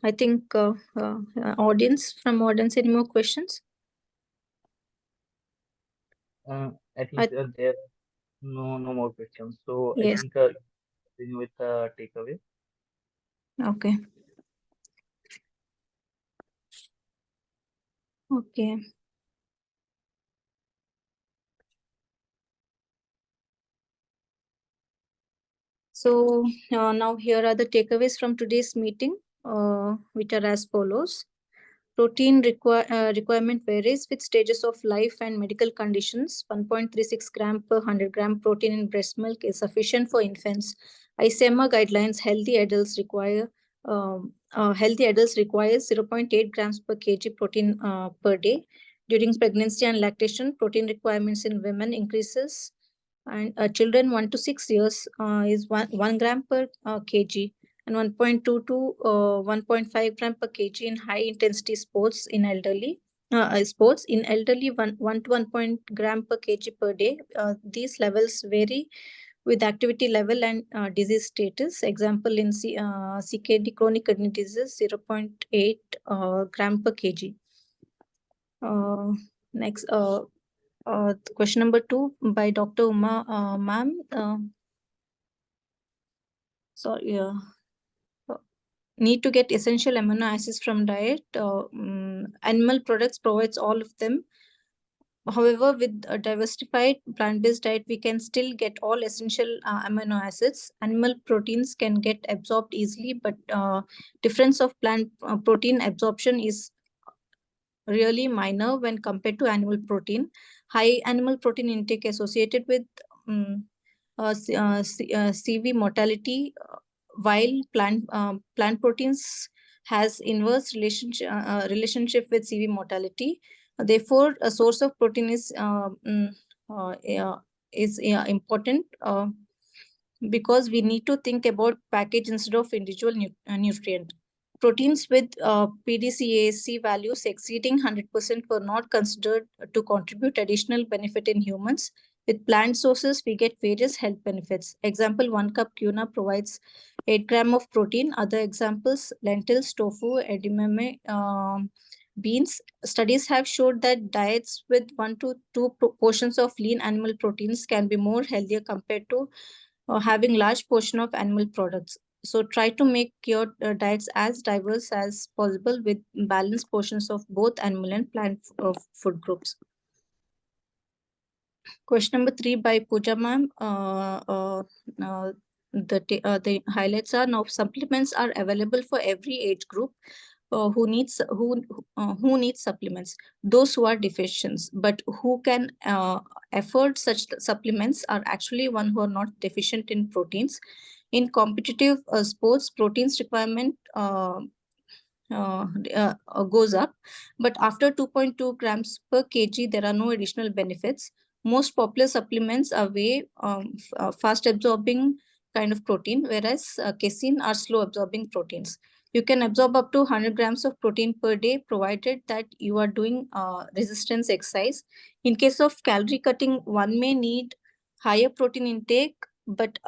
F: I think audience, any more questions?
B: I think there are no more questions. So I
F: Yes.
B: think continue with takeaway.
F: Okay. Okay. So now here are the takeaways from today's meeting, which are as follows. Protein requirement varies with stages of life and medical conditions. 1.36 gram per 100 gram protein in breast milk is sufficient for infants. ICMR guidelines: healthy adults require 0.8 grams per kg protein per day. During pregnancy and lactation, protein requirements in women increases, and children 1 to 6 years is 1 gram per kg, and 1.2 to 1.5 gram per kg in high intensity sports in elderly. sports in elderly 1 to 1 gram per kg per day. These levels vary with activity level and disease status. Example in CKD, chronic kidney disease, 0.8 gram per kg. Next, question number 2 by Dr. Uma, ma'am. Sorry. Need to get essential amino acids from diet. Animal products provides all of them. However, with a diversified plant-based diet, we can still get all essential amino acids. Animal proteins can get absorbed easily, but difference of plant protein absorption is really minor when compared to animal protein. High animal protein intake associated with CV mortality, while plant proteins has inverse relationship with CV mortality. Therefore, a source of protein is important because we need to think about package instead of individual nutrient. Proteins with PDCAC values exceeding 100% were not considered to contribute additional benefit in humans. With plant sources, we get various health benefits. Example, 1 cup quinoa provides 8 gram of protein. Other examples, lentils, tofu, edamame, beans. Studies have showed that diets with 1 to 2 portions of lean animal proteins can be more healthier compared to having large portion of animal products. So try to make your diets as diverse as possible with balanced portions of both animal and plant food groups. Question number 3 by Pooja ma'am. The highlights are: now supplements are available for every age group who needs supplements. Those who are deficient, but who can afford such supplements are actually one who are not deficient in proteins. In competitive sports, proteins requirement goes up, but after 2.2 grams per kg, there are no additional benefits. Most popular supplements are way fast absorbing kind of protein, whereas casein are slow absorbing proteins. You can absorb up to 100 grams of protein per day, provided that you are doing resistance exercise. In case of calorie cutting, one may need higher protein intake, but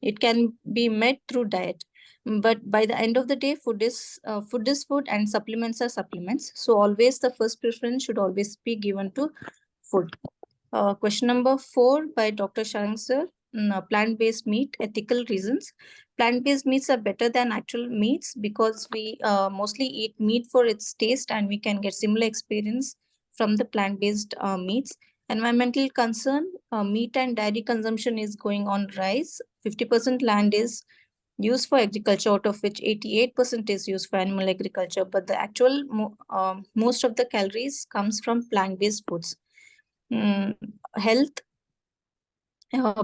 F: it can be met through diet. But by the end of the day, food is food and supplements are supplements. So always the first preference should always be given to food. Question number 4 by Dr. Sharang sir. Plant-based meat, ethical reasons. Plant-based meats are better than actual meats because we mostly eat meat for its taste, and we can get similar experience from the plant-based meats. Environmental concern, meat and dairy consumption is going on rise. 50% land is used for agriculture, out of which 88% is used for animal agriculture, but the actual most of the calories comes from plant-based foods. Health,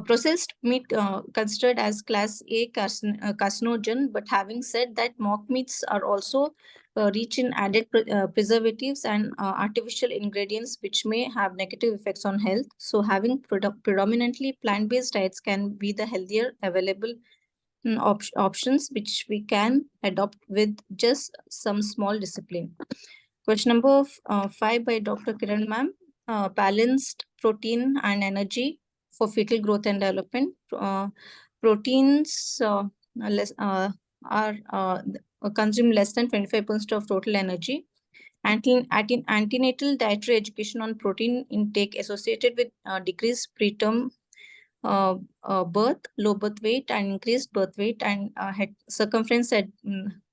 F: processed meat considered as class A carcinogen, but having said that, mock meats are also rich in added preservatives and artificial ingredients which may have negative effects on health. So having predominantly plant-based diets can be the healthier available options which we can adopt with just some small discipline. Question number 5 by Dr. Kiran ma'am. Balanced protein and energy for fetal growth and development. Proteins are consume less than 25% of total energy. Antenatal dietary education on protein intake associated with decreased preterm birth, low birth weight, and increased birth weight, and head circumference at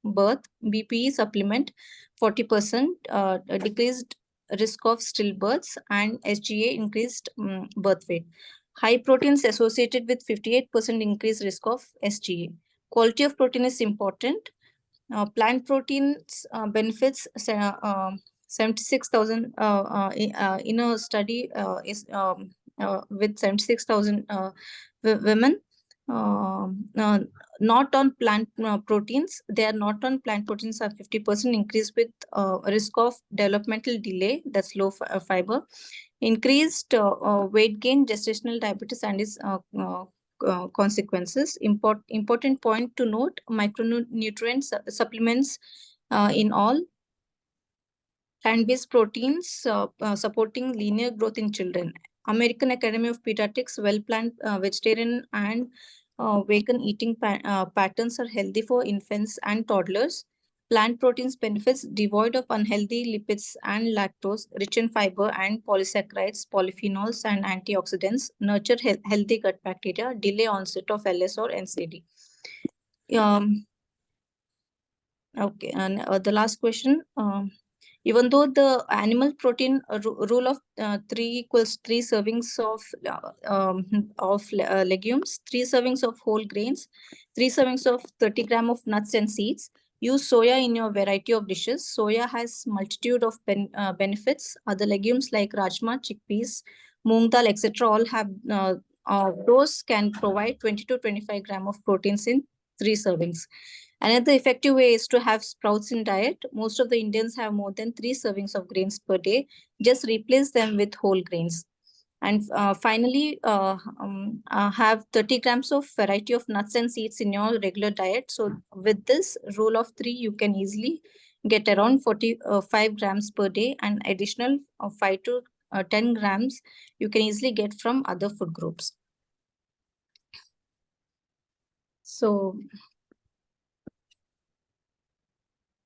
F: birth. BPE supplement 40%, decreased risk of stillbirths, and SGA increased birth weight. High proteins associated with 58% increased risk of SGA. Quality of protein is important. Plant proteins benefits 76,000 in a study is with 76,000 women not on plant proteins. They are not on plant proteins are 50% increased with risk of developmental delay, that's low fiber, increased weight gain, gestational diabetes, and its consequences. Important point to note: micronutrient supplements in all plant-based proteins supporting linear growth in children. American Academy of Pediatrics, well-planned vegetarian and vegan eating patterns are healthy for infants and toddlers. Plant proteins benefits devoid of unhealthy lipids and lactose, rich in fiber and polysaccharides, polyphenols, and antioxidants, nurture healthy gut bacteria, delay onset of LS or NCD. Okay, and the last question. Even though the animal protein rule of 3 = 3 servings of legumes, 3 servings of whole grains, 3 servings of 30 gram of nuts and seeds. Use soya in your variety of dishes. Soya has multitude of benefits. Other legumes like rajma, chickpeas, moong dal, etc. all have those can provide 20 to 25 gram of proteins in 3 servings. Another effective way is to have sprouts in diet. Most of the Indians have more than 3 servings of grains per day. Just replace them with whole grains. And finally, have 30 grams of variety of nuts and seeds in your regular diet. So with this rule of 3, you can easily get around 45 grams per day, and additional 5 to 10 grams you can easily get from other food groups. So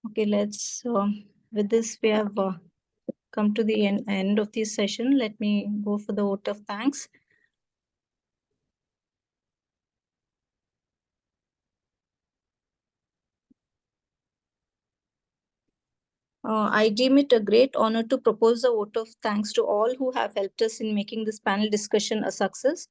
F: okay, let's, with this, we have come to the end of this session. Let me go for the vote of thanks. I deem it a great honor to propose a vote of thanks to all who have helped us in making this panel discussion a success.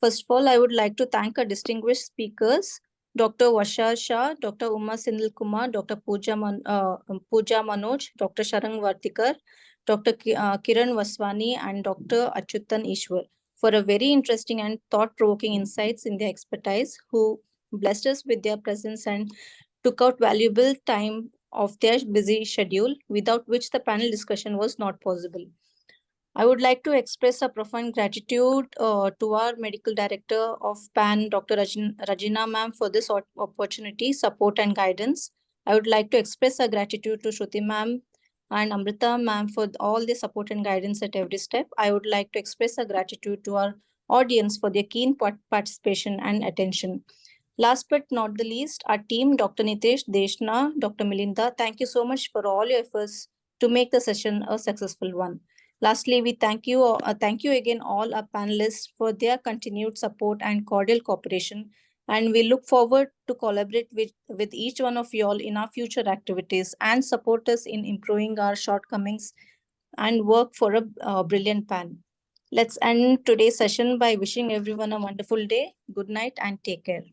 F: First of all, I would like to thank our distinguished speakers, Dr. Vasha Shah, Dr. Uma Sindil Kumar, Dr. Pooja Manoj, Dr. Sharang Vartikar, Dr. Kiran Vaswani, and Dr. Achyutan Ishwar for a very interesting and thought-provoking insights in their expertise, who blessed us with their presence and took out valuable time of their busy schedule, without which the panel discussion was not possible. I would like to express a profound gratitude to our medical director of PAN, Dr. Rajina ma'am, for this opportunity, support and guidance. I would like to express a gratitude to Shruti ma'am and Amrita ma'am for all the support and guidance at every step. I would like to express a gratitude to our audience for their keen participation and attention. Last but not the least, our team, Dr. Nitesh, Deshna, Dr. Milinda, thank you so much for all your efforts to make the session a successful one. Lastly, we thank you again all our panelists for their continued support and cordial cooperation. And we look forward to collaborate with each one of you all in our future activities and support us in improving our shortcomings and work for a brilliant PAN. Let's end today's session by wishing everyone a wonderful day. Good night and take care.